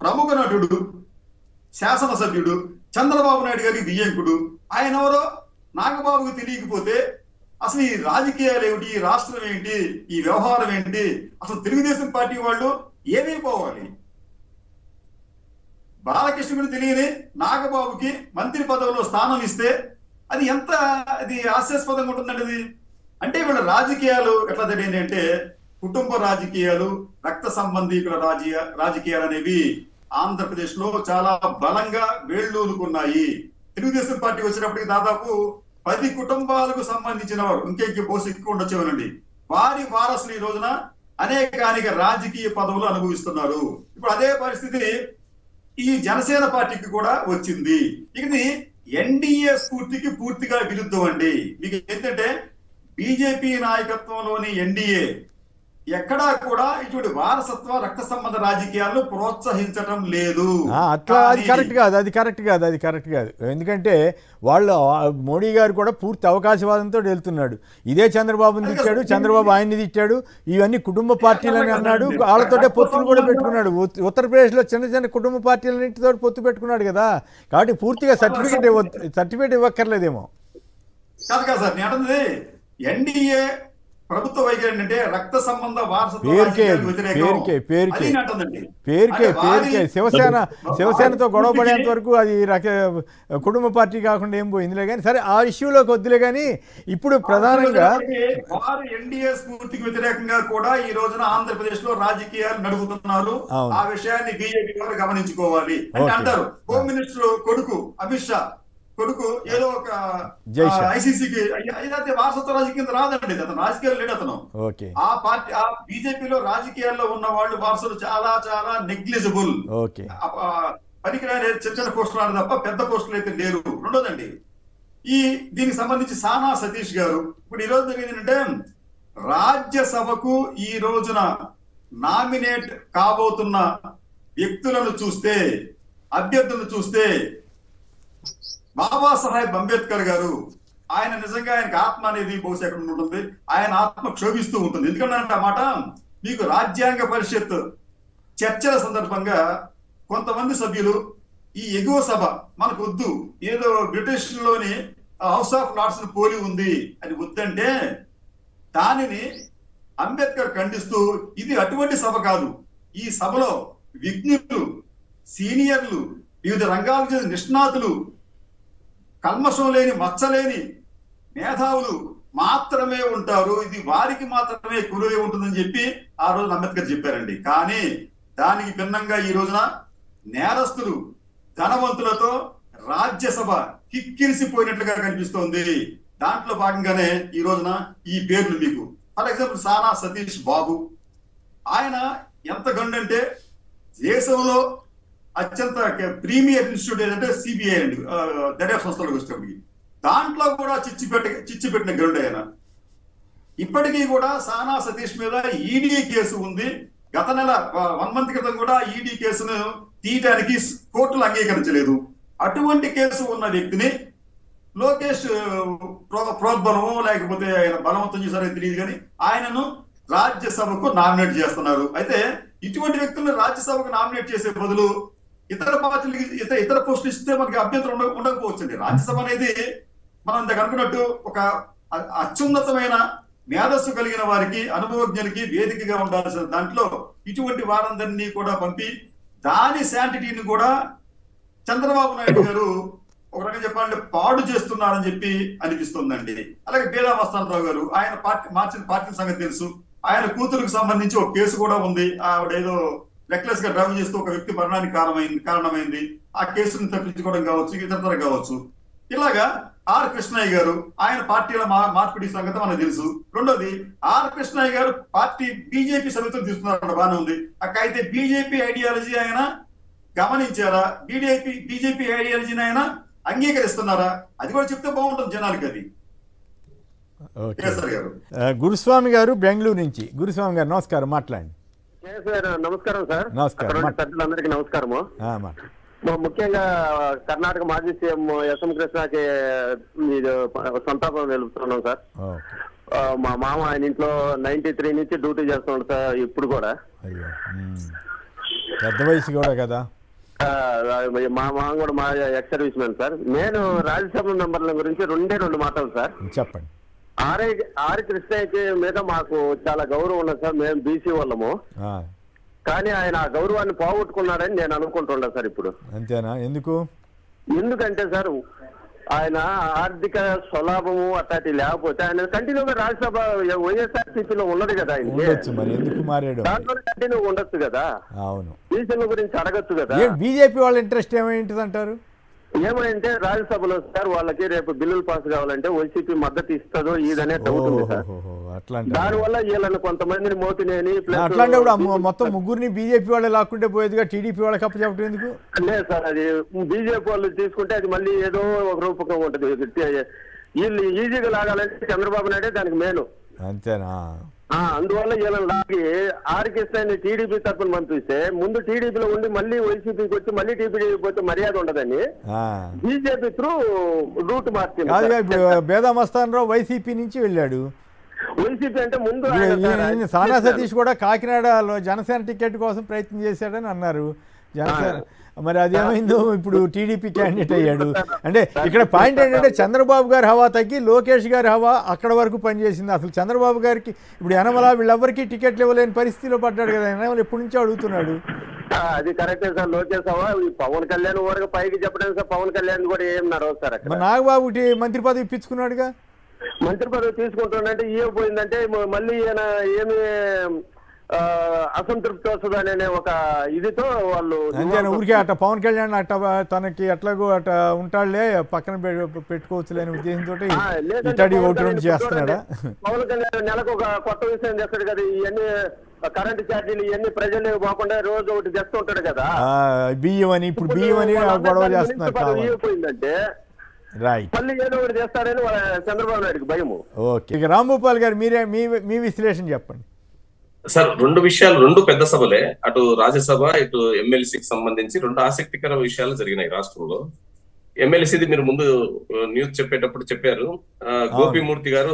ప్రముఖ నటుడు, శాసనసభ్యుడు, చంద్రబాబు నాయుడు గారికి వియ్యంకుడు. ఆయన ఎవరో నాగబాబుకి తెలియకపోతే అసలు ఈ రాజకీయాలు ఏమిటి, ఈ రాష్ట్రం ఏంటి, ఈ వ్యవహారం ఏంటి, అసలు తెలుగుదేశం పార్టీ వాళ్ళు ఏమైపోవాలి? బాలకృష్ణుడు తెలియని నాగబాబుకి మంత్రి పదవిలో స్థానం ఇస్తే అది ఎంత అది హాస్యాస్పదంగా ఉంటుందండి అది. అంటే వీళ్ళ రాజకీయాలు ఎట్లా జరిగింది అంటే, కుటుంబ రాజకీయాలు, రక్త సంబంధికుల రాజకీయాలు అనేవి ఆంధ్రప్రదేశ్ లో చాలా బలంగా వేళ్ళూరుకున్నాయి. తెలుగుదేశం పార్టీ వచ్చినప్పటికి దాదాపు 10 కుటుంబాలకు సంబంధించిన వారు, ఇంకెక్కి పోసి ఎక్కువ ఉండొచ్చేవనండి, వారి వారసులు ఈ రోజున అనేక రాజకీయ పదవులు అనుభవిస్తున్నారు. ఇప్పుడు అదే పరిస్థితి ఈ జనసేన పార్టీకి కూడా వచ్చింది. ఇది ఎన్డీఏ స్ఫూర్తికి పూర్తిగా విరుద్ధం అండి. మీకు ఏంటంటే బీజేపీ నాయకత్వంలోని ఎన్డీఏ ఎక్కడా కూడా ఇటువంటి వారసత్వ రక్త సంబంధ రాజకీయాలను ప్రోత్సహించడం లేదు. అట్లా అది కరెక్ట్ కాదు, అది కరెక్ట్ కాదు. ఎందుకంటే వాళ్ళు మోడీ గారు కూడా పూర్తి అవకాశవాదంతో వెళ్తున్నాడు. ఇదే చంద్రబాబుని తిట్టాడు, చంద్రబాబు ఆయన్ని తిట్టాడు, ఇవన్నీ కుటుంబ పార్టీలని అన్నాడు, వాళ్ళతోటే పొత్తులు కూడా పెట్టుకున్నాడు. ఉత్తరప్రదేశ్లో చిన్న చిన్న కుటుంబ పార్టీలన్నింటితో పొత్తు పెట్టుకున్నాడు కదా. కాబట్టి పూర్తిగా సర్టిఫికేట్ ఇవ్వక్కర్లేదేమో. కాదు సార్, నేను అంటుంది ఎన్డీఏ ప్రభుత్వ వైఖరి ఏంటంటే రక్త సంబంధ వారసత్వ పేరుకే శివసేనతో గొడవ పడేంత వరకు అది కుటుంబ పార్టీ కాకుండా ఏం పోయిందిలే కానీ, సరే ఆ ఇష్యూలోకి వద్దులే కానీ ఇప్పుడు ప్రధానంగా వారు ఎన్డీఏ స్ఫూర్తికి వ్యతిరేకంగా కూడా ఈ రోజున ఆంధ్రప్రదేశ్ లో రాజకీయాలు నడుపుతున్నారు. ఆ విషయాన్ని బీజేపీ వారు గమనించుకోవాలి. అంటే అంటారు హోమ్ మినిస్టర్ కొడుకు అమిత్ షా కొడుకు ఏదో ఒక ఐసీసీకి అయితే వారసత్వ రాజకీయం రాదండి, అతను రాజకీయాలు లేడు అతను. ఆ పార్టీ ఆ బీజేపీలో రాజకీయాల్లో ఉన్న వాళ్ళు వారసులు చాలా చాలా నెగ్లిజిబుల్, పనికిరాని చిన్న చిన్న పోస్టులు తప్ప పెద్ద పోస్టులు అయితే లేరు. రెండోదండి, దీనికి సంబంధించి సానా సతీష్ గారు ఇప్పుడు ఈ రోజు జరిగిందంటే రాజ్యసభకు ఈ రోజున నామినేట్ కాబోతున్న వ్యక్తులను చూస్తే, అభ్యర్థులను చూస్తే బాబాసాహెబ్ అంబేద్కర్ గారు, ఆయన నిజంగా ఆయనకు ఆత్మ అనేది బహుశా ఎక్కడ ఉంటుంది, ఆయన ఆత్మ క్షోభిస్తూ ఉంటుంది. ఎందుకంటే ఆ మాట మీకు రాజ్యాంగ పరిషత్ చర్చల సందర్భంగా కొంతమంది సభ్యులు ఈ ఎగువ సభ మనకు వద్దు, ఏదో బ్రిటిష్ లోని హౌస్ ఆఫ్ లార్డ్స్ పోలి ఉంది అని వద్దంటే దానిని అంబేద్కర్ ఖండిస్తూ ఇది అటువంటి సభ కాదు, ఈ సభలో విజ్ఞులు, సీనియర్లు, వివిధ రంగాలకు చెందిన నిష్ణాతులు, కల్మషం లేని మచ్చలేని మేధావులు మాత్రమే ఉంటారు, ఇది వారికి మాత్రమే కులువే ఉంటుందని చెప్పి ఆ రోజున అంబేద్కర్ చెప్పారండి. కానీ దానికి భిన్నంగా ఈ రోజున నేరస్తులు, ధనవంతులతో రాజ్యసభ కిక్కిరిసిపోయినట్లుగా కనిపిస్తోంది. దాంట్లో భాగంగానే ఈ రోజున ఈ పేర్లు మీకు ఫర్ ఎగ్జాంపుల్ సానా సతీష్ బాబు, ఆయన ఎంత గండంటే దేశంలో అత్యంత ప్రీమియర్ ఇన్స్టిట్యూట్ ఏదంటే సిబిఐ అండి, దర్యాప్తు సంస్థలకు వచ్చేటప్పటికి దాంట్లో కూడా చిచ్చి పెట్టిన గరుడు ఆయన. ఇప్పటికీ కూడా సానా సతీష్ మీద ఈడీ కేసు ఉంది. గత నెల 1 month క్రితం కూడా ఈడీ కేసును తీయటానికి కోర్టులు అంగీకరించలేదు. అటువంటి కేసు ఉన్న వ్యక్తిని లోకేష్ ప్రోద్బలమో లేకపోతే ఆయన బలవంతం చేశారో తెలియదు కానీ ఆయనను రాజ్యసభకు నామినేట్ చేస్తున్నారు. అయితే ఇటువంటి వ్యక్తులను రాజ్యసభకు నామినేట్ చేసే బదులు ఇతర పార్టీలకి ఇతర పోస్టులు ఇస్తే మనకి అభ్యంతరం ఉండకపోవచ్చండి. రాజ్యసభ అనేది మనం ఇంతకు అనుకున్నట్టు ఒక అత్యున్నతమైన మేధస్సు కలిగిన వారికి, అనుభవజ్ఞులకి వేదికగా ఉండాల్సిన దాంట్లో ఇటువంటి వారందరినీ కూడా పంపి దాని శాంటిటీని కూడా చంద్రబాబు నాయుడు గారు ఒక రకంగా చెప్పాలంటే పాడు చేస్తున్నారని చెప్పి అనిపిస్తుందండి. అలాగే బీదా మస్తానరావు గారు, ఆయన పార్టీ మార్చిన పార్టీ సంగతి తెలుసు. ఆయన కూతురుకు సంబంధించి ఒక కేసు కూడా ఉంది. ఆవిడ ఏదో రెక్లెస్ గా డ్రైవ్ చేస్తూ ఒక వ్యక్తి మరణానికి కారణమైంది. ఆ కేసును తప్పించుకోవడం కావచ్చు, ఇతర కావచ్చు. ఇలాగా ఆర్ కృష్ణయ్య గారు, ఆయన పార్టీల మార్పిడి సంగతి మనకు తెలుసు. రెండోది, ఆర్ కృష్ణయ్య గారు పార్టీ బీజేపీ సభ్యత్వం తీసుకున్నారంట, బాగానే ఉంది. అయితే బీజేపీ ఐడియాలజీ ఆయన గమనించారా? బీజేపీ ఐడియాలజీని ఆయన అంగీకరిస్తున్నారా? అది కూడా చెప్తే బాగుంటుంది జనాలకి. అది గురుస్వామి గారు బెంగళూరు నుంచి. గురుస్వామి గారు నమస్కారం, మాట్లాడండి. నమస్కారం సార్. నమస్కారం. పెద్దలందరికీ నమస్కారము. ముఖ్యంగా కర్ణాటక మాజీ సీఎం ఎస్ఎం కృష్ణకి సంతాపం తెలుపుతున్నాం సార్. మా మామ ఆయన ఇంట్లో 93 నుంచి డ్యూటీ చేస్తున్నాడు సార్. ఇప్పుడు కూడా పెద్ద వయసు కూడా కదా. మా మామ కూడా మా ఎక్స్ సర్వీస్ మ్యాన్ సార్. నేను రాజ్యసభ మెంబర్ల గురించి రెండు మాటలు సార్. చెప్పండి. ఆర్ కృష్ణయ్యకి మీద మాకు చాలా గౌరవం ఉన్నది సార్. మేము బీసీ వాళ్ళము. కానీ ఆయన ఆ గౌరవాన్ని పోగొట్టుకున్నాడని నేను అనుకుంటున్నా సార్ ఇప్పుడు. అంతేనా? ఎందుకంటే సార్ ఆయన ఆర్థిక స్వలాభము అట్లాంటి లేకపోతే ఆయన కంటిన్యూగా రాజ్యసభ వైఎస్ఆర్సీపీలో ఉన్నది కదా. ఆయన దాంట్లో కంటిన్యూ ఉండొచ్చు కదా. అవును, బీసీల గురించి అడగచ్చు కదా. బీజేపీ వాళ్ళ ఇంట్రెస్ట్ ఏమైంటుంది అంటారు? ఏమంటే రాజ్యసభలో సార్ వాళ్ళకి రేపు బిల్లులు పాస్ కావాలంటే వైసీపీ మద్దతు ఇస్తుందో ఇదనే డౌట్ ఉంది సార్. దానివల్ల వీళ్ళని కొంతమందిని మోపినేని మొత్తం ముగ్గురిని బీజేపీ వాళ్ళే లాక్కుంటే పోయేదిగా, టీడీపీ వాళ్ళకి అప్పచెప్పడం ఎందుకు? లేదు సార్, అది బీజేపీ వాళ్ళు తీసుకుంటే అది మళ్ళీ ఏదో ఒక రూపంగా ఉంటది. వీళ్ళు ఈజీగా లాగాలంటే చంద్రబాబు నాయుడే దానికి మేలు. అంతేనా? అందువల్ల వీళ్ళని లాగి ఆర్ కృష్ణని టీడీపీ తరఫున పంపిస్తే ముందు టీడీపీలో ఉండి మళ్ళీ వైసీపీకి వచ్చి మళ్ళీ టీడీపీ పోతే మర్యాద ఉండదని బీజేపీ త్రూ రూట్ మార్చింది. బేదా మస్తానరావు వైసీపీ నుంచి వెళ్ళాడు. వైసీపీ అంటే ముందు సానా సతీష్ కూడా కాకినాడలో జనసేన టికెట్ కోసం ప్రయత్నం చేశాడని అన్నారు. జనసేన మరి అదేమైందో ఇప్పుడు టీడీపీ క్యాండిడేట్ అయ్యాడు. అంటే ఇక్కడ పాయింట్ ఏంటంటే చంద్రబాబు గారి హవా తగ్గి లోకేష్ గారి హవా అక్కడ వరకు పనిచేసింది. అసలు చంద్రబాబు గారికి ఇప్పుడు యనమల వీళ్ళెవ్వరికీ టికెట్లు ఇవ్వలేని పరిస్థితిలో పడ్డాడు కదా. యనమల ఎప్పటి నుంచో అడుగుతున్నాడు. అది కరెక్టే సార్. లోకేష్ హవా పవన్ కళ్యాణ్ వరకు పైకి చెప్పడం సార్. పవన్ కళ్యాణ్ కూడా ఏం సార్ నాగబాబు మంత్రి పదవి ఇప్పించుకున్నాడుగా. మంత్రి పదవి తీసుకుంటాడంటే పోయిందంటే మళ్ళీ ఈయన ఏమి అసంతృప్తి వస్తుందనే ఒక ఇదితో వాళ్ళు ఊరికే అట్ట పవన్ కళ్యాణ్ అట్ట తనకి ఎట్లాగో అట్ట ఉంటాడులే పక్కన పెట్టుకోవచ్చు లేని ఉద్దేశంతో చేస్తున్నాడా? పవన్ కళ్యాణ్ నెలకు ఒక కొత్త విషయం చేస్తాడు కదా. ఇవన్నీ కరెంట్ ఛార్జీలు ఇవన్నీ ప్రజలు పోకుండా రోజు ఒకటి చేస్తుంటాడు కదా. బియ్యం అని ఇప్పుడు బియ్యం అని గొడవ చేస్తున్నారు. పోయిందంటే మళ్ళీ ఏదో ఒకటి చేస్తాడని చంద్రబాబు నాయుడుకి భయము. ఓకే, ఇక రాంభూపాల్ గారు మీరే మీ విశ్లేషణ చెప్పండి సార్. రెండు పెద్ద సభలే, అటు రాజ్యసభ ఇటు ఎమ్మెల్సీకి సంబంధించి రెండు ఆసక్తికర విషయాలు జరిగినాయి రాష్ట్రంలో. ఎమ్మెల్సీది మీరు ముందు న్యూస్ చెప్పేటప్పుడు చెప్పారు. గోపిమూర్తి గారు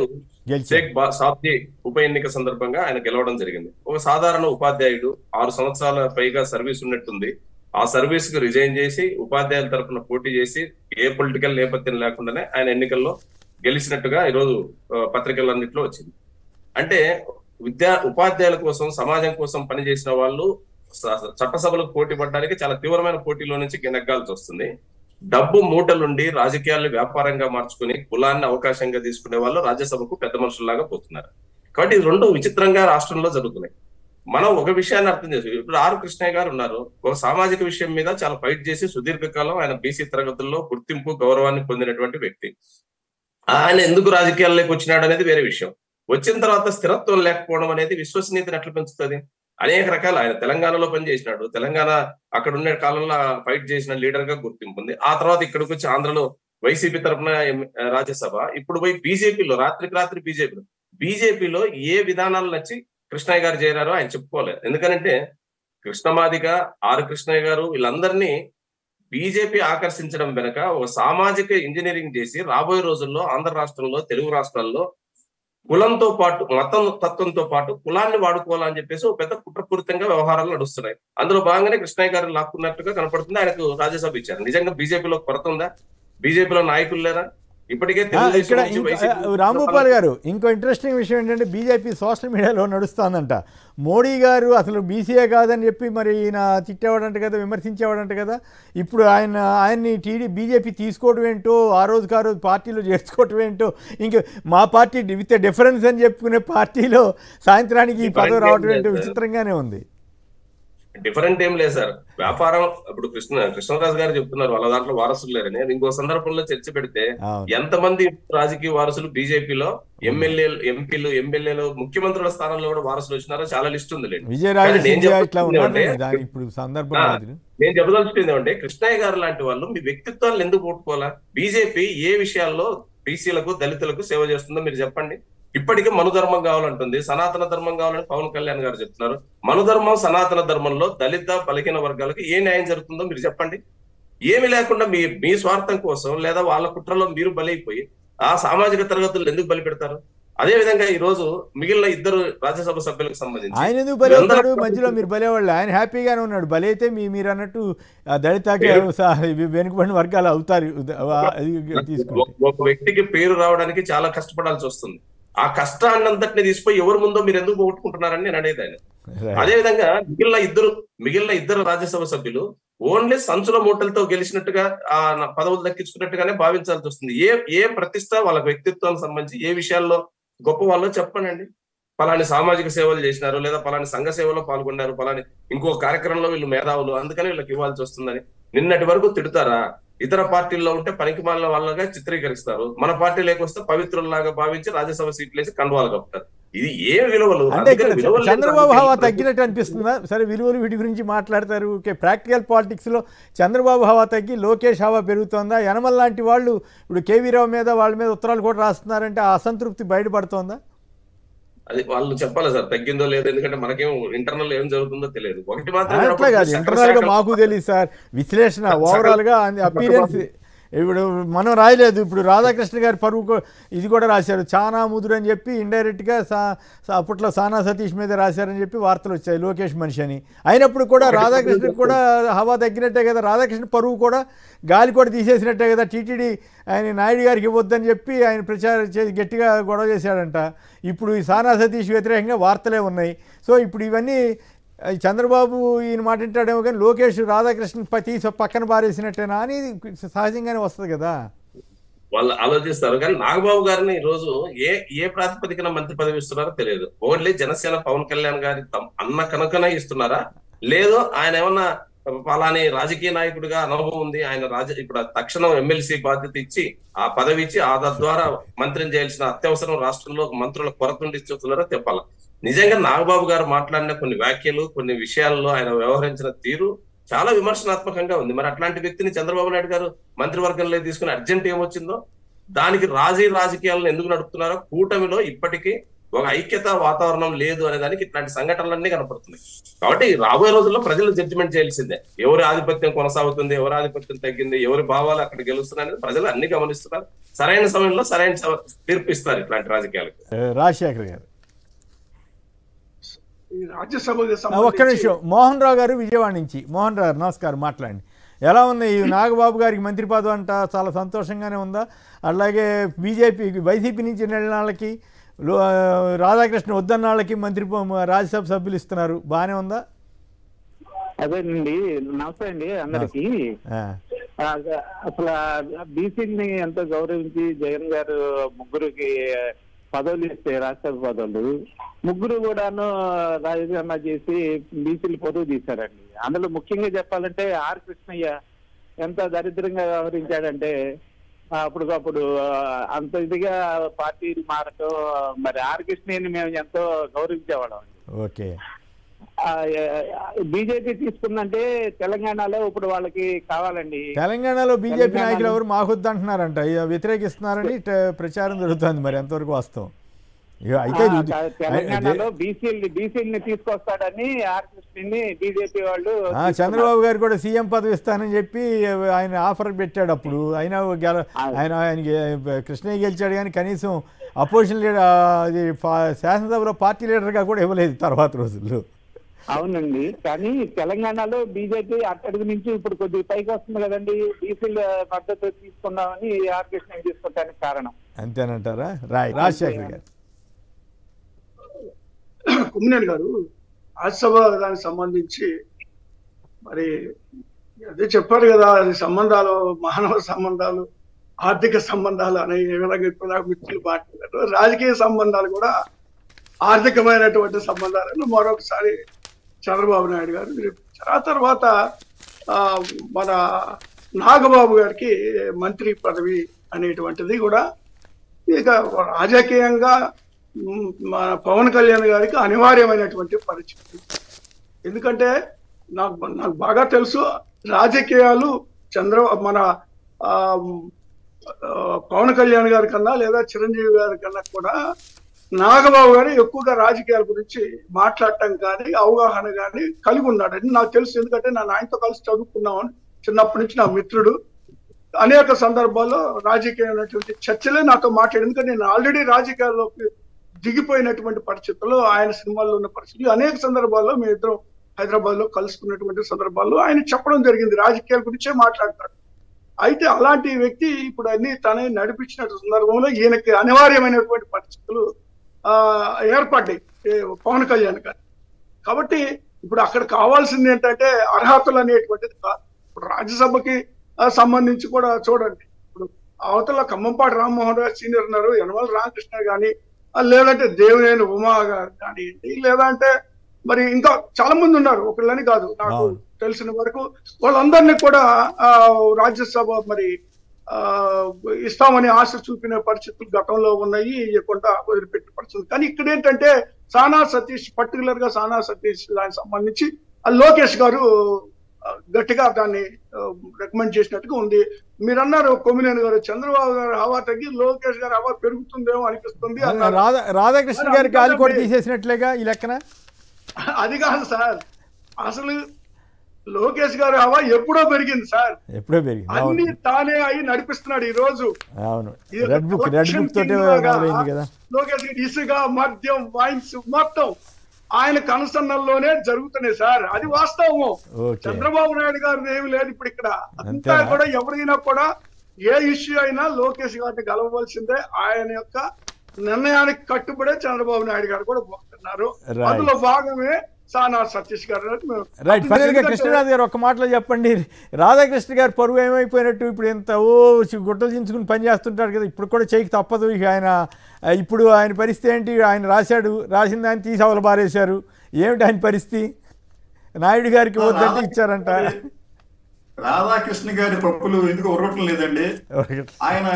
షేక్ సాబ్జీ ఉప ఎన్నిక సందర్భంగా ఆయన గెలవడం జరిగింది. ఒక సాధారణ ఉపాధ్యాయుడు, 6 సంవత్సరాల పైగా సర్వీస్ ఉన్నట్టుంది. ఆ సర్వీస్ కు రిజైన్ చేసి ఉపాధ్యాయుల తరఫున పోటీ చేసి ఏ పొలిటికల్ నేపథ్యం లేకుండానే ఆయన ఎన్నికల్లో గెలిచినట్టుగా ఈరోజు పత్రికలన్నింటిలో వచ్చింది. అంటే ఉపాధ్యాయుల కోసం, సమాజం కోసం పనిచేసిన వాళ్ళు చట్టసభలకు పోటీ పడడానికి చాలా తీవ్రమైన పోటీలో నుంచి నెగ్గాల్సి వస్తుంది. డబ్బు మూటలుండి రాజకీయాలను వ్యాపారంగా మార్చుకుని కులాన్ని అవకాశంగా తీసుకునే వాళ్ళు రాజ్యసభకు పెద్ద మనుషుల్లాగా పోతున్నారు. కాబట్టి ఇది రెండు విచిత్రంగా రాష్ట్రంలో జరుగుతున్నాయి. మనం ఒక విషయాన్ని అర్థం చేసుకోవాలి. ఇప్పుడు ఆర్ కృష్ణయ్య గారు ఉన్నారు. ఒక సామాజిక విషయం మీద చాలా ఫైట్ చేసి సుదీర్ఘకాలం ఆయన బీసీ తరగతుల్లో గుర్తింపు, గౌరవాన్ని పొందినటువంటి వ్యక్తి. ఆయన ఎందుకు రాజకీయాల్లోకి వచ్చినాడు అనేది వేరే విషయం. వచ్చిన తర్వాత స్థిరత్వం లేకపోవడం అనేది విశ్వసనీయతను ఎట్లా పెంచుతుంది? అనేక రకాల ఆయన తెలంగాణలో పనిచేసినాడు. తెలంగాణ అక్కడ ఉన్న కాలంలో ఫైట్ చేసిన లీడర్ గా గుర్తింపు ఉంది. ఆ తర్వాత ఇక్కడికి వచ్చి ఆంధ్రలో వైసీపీ తరఫున రాజ్యసభ, ఇప్పుడు పోయి బీజేపీలో రాత్రికి రాత్రి బీజేపీలో ఏ విధానాలు నచ్చి కృష్ణయ్య గారు చేరారో ఆయన చెప్పుకోలేదు. ఎందుకంటే కృష్ణమాదిగ, ఆర్ కృష్ణయ్య గారు వీళ్ళందరినీ బీజేపీ ఆకర్షించడం వెనక ఒక సామాజిక ఇంజనీరింగ్ చేసి రాబోయే రోజుల్లో ఆంధ్ర రాష్ట్రంలో, తెలుగు రాష్ట్రాల్లో కులంతో పాటు మతం తత్వంతో పాటు కులాన్ని వాడుకోవాలని చెప్పేసి ఒక పెద్ద కుట్రపూరితంగా వ్యవహారాలు నడుస్తున్నాయి. అందులో భాగంగానే కృష్ణయ్య గారు లాక్కున్నట్టుగా కనపడుతుంది. ఆయనకు రాజ్యసభ ఇచ్చారు. నిజంగా బీజేపీలో కొరత ఉందా? బీజేపీలో నాయకులు లేరా? ఇప్పటికే ఇక్కడ తెలుగుదేశం నుంచి వైసీపీ రాంభూపాల్ గారు ఇంకో ఇంట్రెస్టింగ్ విషయం ఏంటంటే బీజేపీ సోషల్ మీడియాలో నడుస్తోందంట. మోడీ గారు అసలు బీసీఏ కాదని చెప్పి మరి ఈయన తిట్టేవాడంట కదా, విమర్శించేవాడంట కదా. ఇప్పుడు ఆయన్ని బీజేపీ తీసుకోవడం ఏంటో, ఆ రోజు పార్టీలో చేర్చుకోవటం ఏంటో, ఇంక మా పార్టీ విత్ డిఫరెన్స్ అని చెప్పుకునే పార్టీలో సాయంత్రానికి ఈ పదవి రావడం ఏంటో విచిత్రంగానే ఉంది. డిఫరెంట్ ఏం లేదు సార్. వ్యాపారం ఇప్పుడు కృష్ణరాజు గారు చెప్తున్నారు వాళ్ళ దాంట్లో వారసులు లేరని. ఇంకో సందర్భంలో చర్చ పెడితే ఎంతమంది రాజకీయ వారసులు బీజేపీలో ఎంపీలు ఎమ్మెల్యేలు ముఖ్యమంత్రుల స్థానంలో కూడా వారసులు వచ్చినారో చాలా లిస్ట్ ఉంది. నేను చెప్పదలుచుకుంది ఏమంటే కృష్ణయ్య గారు లాంటి వాళ్ళు మీ వ్యక్తిత్వాలను ఎందుకు ఓట్టుకోవాలా? బీజేపీ ఏ విషయాల్లో బీసీలకు దళితులకు సేవ చేస్తుందో మీరు చెప్పండి. ఇప్పటికే మనుధర్మం కావాలంటుంది, సనాతన ధర్మం కావాలని పవన్ కళ్యాణ్ గారు చెప్తున్నారు. మనుధర్మం సనాతన ధర్మంలో దళిత బలహీన వర్గాలకు ఏ న్యాయం జరుగుతుందో మీరు చెప్పండి. ఏమి లేకుండా మీ స్వార్థం కోసం లేదా వాళ్ళ కుట్రలో మీరు బలైపోయి ఆ సామాజిక తరగతులు ఎందుకు బలి పెడతారు? అదే విధంగా ఈ రోజు మిగిలిన ఇద్దరు రాజ్యసభ సభ్యులకు సంబంధించి ఆయన ఎందుకు బలవుతాడు? మధ్యలో మీరు బలేవాళ్ళు, ఆయన హ్యాపీగానే ఉన్నాడు. బలైతే మీరు అన్నట్టు దళితాకి వెనుకబడిన వర్గాలు అవుతారు. ఒక వ్యక్తికి పేరు రావడానికి చాలా కష్టపడాల్సి వస్తుంది. ఆ కష్టాన్నంతటిని తీసిపోయి ఎవరి ముందో మీరు ఎందుకు పోగొట్టుకుంటున్నారని నేను అనేది ఆయన. అదే విధంగా మిగిలిన ఇద్దరు రాజ్యసభ సభ్యులు ఓన్లీ సంచుల మూటలతో గెలిచినట్టుగా ఆ పదవులు దక్కించుకున్నట్టుగానే భావించాల్సి వస్తుంది. ఏ ప్రతిష్ట వాళ్ళ వ్యక్తిత్వానికి సంబంధించి ఏ విషయాల్లో గొప్ప వాళ్ళో చెప్పనండి. పలాని సామాజిక సేవలు చేసినారు, లేదా పలాని సంఘ సేవలో పాల్గొన్నారు, పలాని ఇంకో కార్యక్రమంలో వీళ్ళు మేధావులు అందుకని వీళ్ళకి ఇవ్వాల్సి వస్తుందని నిన్నటి వరకు తిడతారా? ఇతర పార్టీల్లో ఉంటే పనికిమాలిన వాళ్ళగా చిత్రీకరిస్తారు, మన పార్టీ లేకొస్తే పవిత్రుల్లాగా భావించి రాజ్యసభ సీట్లు వేసి కండువాలు కప్పుతారు. ఇది ఏ విలువలు? చంద్రబాబు హవా తగ్గినట్టు అనిపిస్తుందా? సరే, విలువలు వీటి గురించి మాట్లాడతారు. ప్రాక్టికల్ పాలిటిక్స్ లో చంద్రబాబు హవా తగ్గి లోకేష్ హవా పెరుగుతోందా? యనమల లాంటి వాళ్ళు ఇప్పుడు కేవీ రావు మీద వాళ్ళ మీద ఉత్తరాలు కూడా రాస్తున్నారంటే ఆ అసంతృప్తి బయటపడుతోందా? అది వాళ్ళు చెప్పాలి సార్, తగ్గిందో లేదో. ఎందుకంటే మనకేం ఇంటర్నల్ ఏం జరుగుతుందో తెలియదు. ఒకటి మాత్రం ఇంటర్నల్ గా మాకు తెలియదు సార్. విశ్లేషణ ఓవరాల్ గా అపీరెన్స్ ఇప్పుడు మనం రాయలేదు. ఇప్పుడు రాధాకృష్ణ గారి పరువు ఇది కూడా రాశారు, చానా ముదురు అని చెప్పి ఇండైరెక్ట్గా అప్పట్లో సానా సతీష్ మీద రాశారని చెప్పి వార్తలు వచ్చాయి, లోకేష్ మనిషి అని. అయినప్పుడు కూడా రాధాకృష్ణకి కూడా హవా తగ్గినట్టే కదా, రాధాకృష్ణ పరువు కూడా గాలి కూడా తీసేసినట్టే కదా. టీటీడీ ఆయన నాయుడు గారికి ఇవ్వద్దని చెప్పి ఆయన ప్రచారం చేసి గట్టిగా గొడవ చేశాడంట. ఇప్పుడు ఈ సానా సతీష్ వ్యతిరేకంగా వార్తలే ఉన్నాయి. సో ఇప్పుడు ఇవన్నీ చంద్రబాబు ఈయన మాట వింటాడేమో కానీ లోకేష్ రాధాకృష్ణ తీసి పక్కన పారేసినట్టేనా అని సహజంగానే వస్తుంది కదా. వాళ్ళు ఆలోచిస్తారు. కానీ నాగబాబు గారిని ఈ రోజు ఏ ప్రాతిపదికన మంత్రి పదవి ఇస్తున్నారో తెలియదు. ఓన్లీ జనసేన పవన్ కళ్యాణ్ గారి అన్న కనుకనే ఇస్తున్నారా, లేదో ఆయన ఏమన్నా పలాని రాజకీయ నాయకుడిగా అనుభవం ఉంది, ఆయన ఇప్పుడు తక్షణం ఎమ్మెల్సీ బాధ్యత ఇచ్చి ఆ పదవి ఇచ్చి ఆ ద్వారా మంత్రిని చేయాల్సిన అత్యవసరం రాష్ట్రంలో మంత్రుల కొరత ఉండి ఇస్తున్నారో చెప్పాలి. నిజంగా నాగబాబు గారు మాట్లాడిన కొన్ని వ్యాఖ్యలు, కొన్ని విషయాల్లో ఆయన వ్యవహరించిన తీరు చాలా విమర్శనాత్మకంగా ఉంది. మరి అట్లాంటి వ్యక్తిని చంద్రబాబు నాయుడు గారు మంత్రివర్గంలో తీసుకుని అర్జెంట్ ఏమొచ్చిందో, దానికి రాజకీయాలను ఎందుకు నడుపుతున్నారో, కూటమిలో ఇప్పటికీ ఒక ఐక్యత వాతావరణం లేదు అనే దానికి ఇట్లాంటి సంఘటనలన్నీ కనపడుతున్నాయి. కాబట్టి రాబోయే రోజుల్లో ప్రజలు జడ్జిమెంట్ చేయాల్సిందే. ఎవరి ఆధిపత్యం కొనసాగుతుంది, ఎవరి ఆధిపత్యం తగ్గింది, ఎవరి భావాలు అక్కడ గెలుస్తున్నాయి అనేది ప్రజలు అన్ని గమనిస్తున్నారు. సరైన సమయంలో సరైన తీర్పు ఇస్తారు ఇట్లాంటి రాజకీయాలకు. రాజశేఖర్ గారు రాజ్యసభ ఒక్క నిమిషం, మోహన్ రావు గారు విజయవాడ నుంచి. మోహన్ రావు గారు నమస్కారం, మాట్లాడండి. ఎలా ఉంది ఈ నాగబాబు గారికి మంత్రి పదవి అంట? చాలా సంతోషంగానే ఉందా? అలాగే వైసీపీ నుంచి వెళ్ళిన వాళ్ళకి, రాధాకృష్ణ వద్దన్న వాళ్ళకి మంత్రి రాజ్యసభ సభ్యులు ఇస్తున్నారు, బాగానే ఉందా? అదేనండి, నమస్తే అండి అందరికి. అసలు బీసీని ఎంతో గౌరవించి జగన్ గారు ముగ్గురికి పదవులు ఇస్తే, రాజ్యసభ పదవులు ముగ్గురు కూడాను రాజీనామా చేసి బీసీలు పదవి తీశారండి. అందులో ముఖ్యంగా చెప్పాలంటే ఆర్ కృష్ణయ్య ఎంత దరిద్రంగా వ్యవహరించాడంటే అప్పుడు అంత ఇదిగా పార్టీలు మారటం. మరి ఆర్ కృష్ణయ్యని మేము ఎంతో గౌరవించేవాళ్ళం. ఓకే, బీజేపీ తీసుకుందంటే తెలంగాణలో ఇప్పుడు వాళ్ళకి కావాలండి. తెలంగాణలో బీజేపీ నాయకులు ఎవరు మాకొద్దు అంటున్నారంట, వ్యతిరేకిస్తున్నారని ప్రచారం జరుగుతుంది. మరి ఎంతవరకు వాస్తవం? అయితే తెలంగాణలో బీసీని తీసుకొస్తాడని ఆర్ కృష్ణని బీజేపీ వాళ్ళు, చంద్రబాబు గారు కూడా సీఎం పదవి ఇస్తానని చెప్పి ఆయన ఆఫర్ పెట్టాడు. అప్పుడు అయినా ఆయనకి కృష్ణయ్య గెలిచాడు కానీ కనీసం అపోజిషన్ లీడర్, శాసనసభలో పార్టీ లీడర్గా కూడా ఇవ్వలేదు తర్వాత రోజుల్లో. అవునండి, కానీ తెలంగాణలో బీజేపీ అట్టడుగు నుంచి ఇప్పుడు కొద్దిగా పైకి వస్తుంది కదండి. బీసీల మద్దతు తీసుకున్నామని ఆర్ కృష్ణ తీసుకుంటానికి కారణం అంతేనంటారా? రాజశేఖర్ గారు. కుమ్మినేని గారు రాజ్యసభ దానికి సంబంధించి మరి అదే చెప్పారు కదా, అది సంబంధాలు, మానవ సంబంధాలు, ఆర్థిక సంబంధాలు అనే ఏ విధంగా ఇప్పుడు నాకు మిత్రులు మాట్లాడారు. రాజకీయ సంబంధాలు కూడా ఆర్థికమైనటువంటి సంబంధాలను మరొకసారి చంద్రబాబు నాయుడు గారు నిరూపించారు. ఆ తర్వాత మన నాగబాబు గారికి మంత్రి పదవి అనేటువంటిది కూడా ఇక రాజకీయంగా మన పవన్ కళ్యాణ్ గారికి అనివార్యమైనటువంటి పరిస్థితి. ఎందుకంటే నాకు బాగా తెలుసు, రాజకీయాలు మన పవన్ కళ్యాణ్ గారి కన్నా లేదా చిరంజీవి గారి కన్నా కూడా నాగబాబు గారు ఎక్కువగా రాజకీయాల గురించి మాట్లాడటం కానీ అవగాహన కానీ కలిగి ఉన్నాడని నాకు తెలుసు. ఎందుకంటే నేను ఆయనతో కలిసి చదువుకున్నామని చిన్నప్పటి నుంచి నా మిత్రుడు. అనేక సందర్భాల్లో రాజకీయమైనటువంటి చర్చలే నాతో మాట్లాడు. ఎందుకంటే నేను ఆల్రెడీ రాజకీయాల్లోకి దిగిపోయినటువంటి పరిస్థితుల్లో, ఆయన సినిమాల్లో ఉన్న పరిస్థితులు అనేక సందర్భాల్లో మీ ఇద్దరం హైదరాబాద్ లో కలుసుకున్నటువంటి సందర్భాల్లో ఆయన చెప్పడం జరిగింది, రాజకీయాల గురించే మాట్లాడతాడు. అయితే అలాంటి వ్యక్తి ఇప్పుడు అన్ని తనే నడిపించిన సందర్భంలో ఈయనకి అనివార్యమైనటువంటి పరిస్థితులు ఏర్పడ్డాయి పవన్ కళ్యాణ్ గారు. కాబట్టి ఇప్పుడు అక్కడ కావాల్సింది ఏంటంటే అర్హతలు అనేటువంటిది కాదు. ఇప్పుడు రాజ్యసభకి సంబంధించి కూడా చూడండి, ఇప్పుడు అవతల ఖమ్మంపాటి రామ్మోహన్ రావు సీనియర్ ఉన్నారు, యనమల రామకృష్ణ కానీ, లేదంటే దేవినేని ఉమా గారు కానివ్వండి, లేదంటే మరి ఇంకా చాలా మంది ఉన్నారు, ఒకళ్ళని కాదు నాకు తెలిసిన వరకు. వాళ్ళందరినీ కూడా రాజ్యసభ మరి ఇస్తామని ఆశ చూపిన పరిస్థితులు గతంలో ఉన్నాయి, ఇవ్వకుండా వదిలిపెట్టిన పరిస్థితులు. కానీ ఇక్కడ ఏంటంటే సానా సతీష్, పర్టికులర్ గా సానా సతీష్ దానికి సంబంధించి లోకేష్ గారు గట్టిగా దాన్ని రికమెండ్ చేసినట్టుగా ఉంది. మీరు అన్నారు కొమ్మినేని గారు, చంద్రబాబు గారు హవా తగ్గి లోకేష్ గారు హవా పెరుగుతుందేమో అనిపిస్తుంది. రాధాకృష్ణ గారి గాలి కూడా తీసేసినట్లేగా ఈ లెక్కన. అది కాదు సార్, అసలు లోకేష్ గారు హవా ఎప్పుడో పెరిగింది సార్, ఎప్పుడో పెరిగింది. అన్ని తానే అయి నడిపిస్తున్నాడు ఈ రోజు. లోకేష్ ఇసుక, మద్యం, వైన్స్ మొత్తం ఆయన కనుసన్నల్లోనే జరుగుతున్నాయి సార్, అది వాస్తవము. చంద్రబాబు నాయుడు గారు ఏమి లేదు ఇప్పుడు ఇక్కడ. అంతా కూడా ఎవరైనా కూడా ఏ ఇష్యూ అయినా లోకేష్ గారిని గెలవవలసిందే. ఆయన యొక్క నిర్ణయానికి కట్టుబడే చంద్రబాబు నాయుడు గారు కూడా పోతున్నారు. అందులో భాగమే సానా సతీష్ గారు. రైట్. ఫైనల్ గా కృష్ణరాజు గారు ఒక మాటలో చెప్పండి, రాధాకృష్ణ గారు పరువు ఏమైపోయినట్టు? ఇప్పుడు ఎంత గుట్టలు చించుకుని పని చేస్తుంటారు కదా, ఇప్పుడు కూడా చేయకి తప్పదు. ఇక ఇప్పుడు ఆయన పరిస్థితి ఏంటి? ఆయన రాసిన దాన్ని తీసి అవలు బారేశారు. ఏమిటి ఆయన పరిస్థితి? నాయుడు గారికి వద్దంటే ఇచ్చారంట. రాధాకృష్ణ గారి పప్పులు ఎందుకు ఉరగటం లేదండి. ఆయన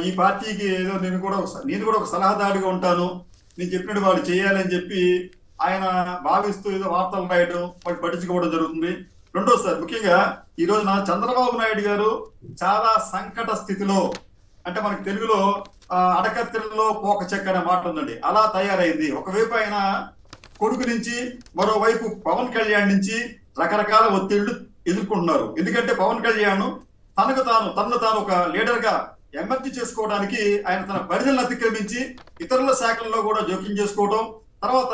ఈ పార్టీకి ఏదో నేను కూడా ఒక సలహాదారుగా ఉంటాను, నేను చెప్పినట్టు వాళ్ళు చేయాలని చెప్పి ఆయన భావిస్తూ ఏదో వార్తలు రాయడం, వాటి పట్టించుకోవడం జరుగుతుంది. రెండోసారి ముఖ్యంగా ఈ రోజున చంద్రబాబు నాయుడు గారు చాలా సంకట స్థితిలో, అంటే మనకి తెలుగులో అడకత్తెరలో పోక చెక్క అనే మాట ఉందండి, అలా తయారైంది. ఒకవైపు ఆయన కొడుకు నుంచి, మరోవైపు పవన్ కళ్యాణ్ నుంచి రకరకాల ఒత్తిళ్లు ఎదుర్కొంటున్నారు. ఎందుకంటే పవన్ కళ్యాణ్ తనను తాను ఒక లీడర్ గా ఎమర్జీ చేసుకోవడానికి ఆయన తన పరిధులను అతిక్రమించి ఇతరుల శాఖల్లో కూడా జోక్యం చేసుకోవడం, తర్వాత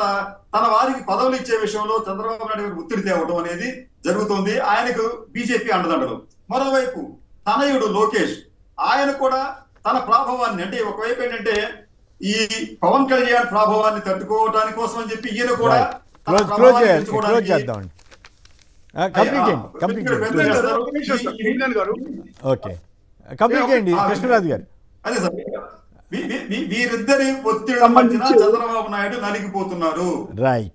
తన వారికి పదవులు ఇచ్చే విషయంలో చంద్రబాబు నాయుడు గారు ఒత్తిడి తేవడం అనేది జరుగుతుంది. ఆయనకు బీజేపీ అండదండలు. మరోవైపు తనయుడు లోకేష్, ఆయన కూడా తన ప్రాభవాన్ని, అంటే ఒకవైపు ఏంటంటే ఈ పవన్ కళ్యాణ్ ప్రాభవాన్ని తట్టుకోవడానికి కోసం అని చెప్పి ఈయన కూడా కృష్ణరాజు గారు. అదే సార్, వీరిద్దరి ఒత్తిడి మధ్యన చంద్రబాబు నాయుడు నలిగిపోతున్నారు. రైట్.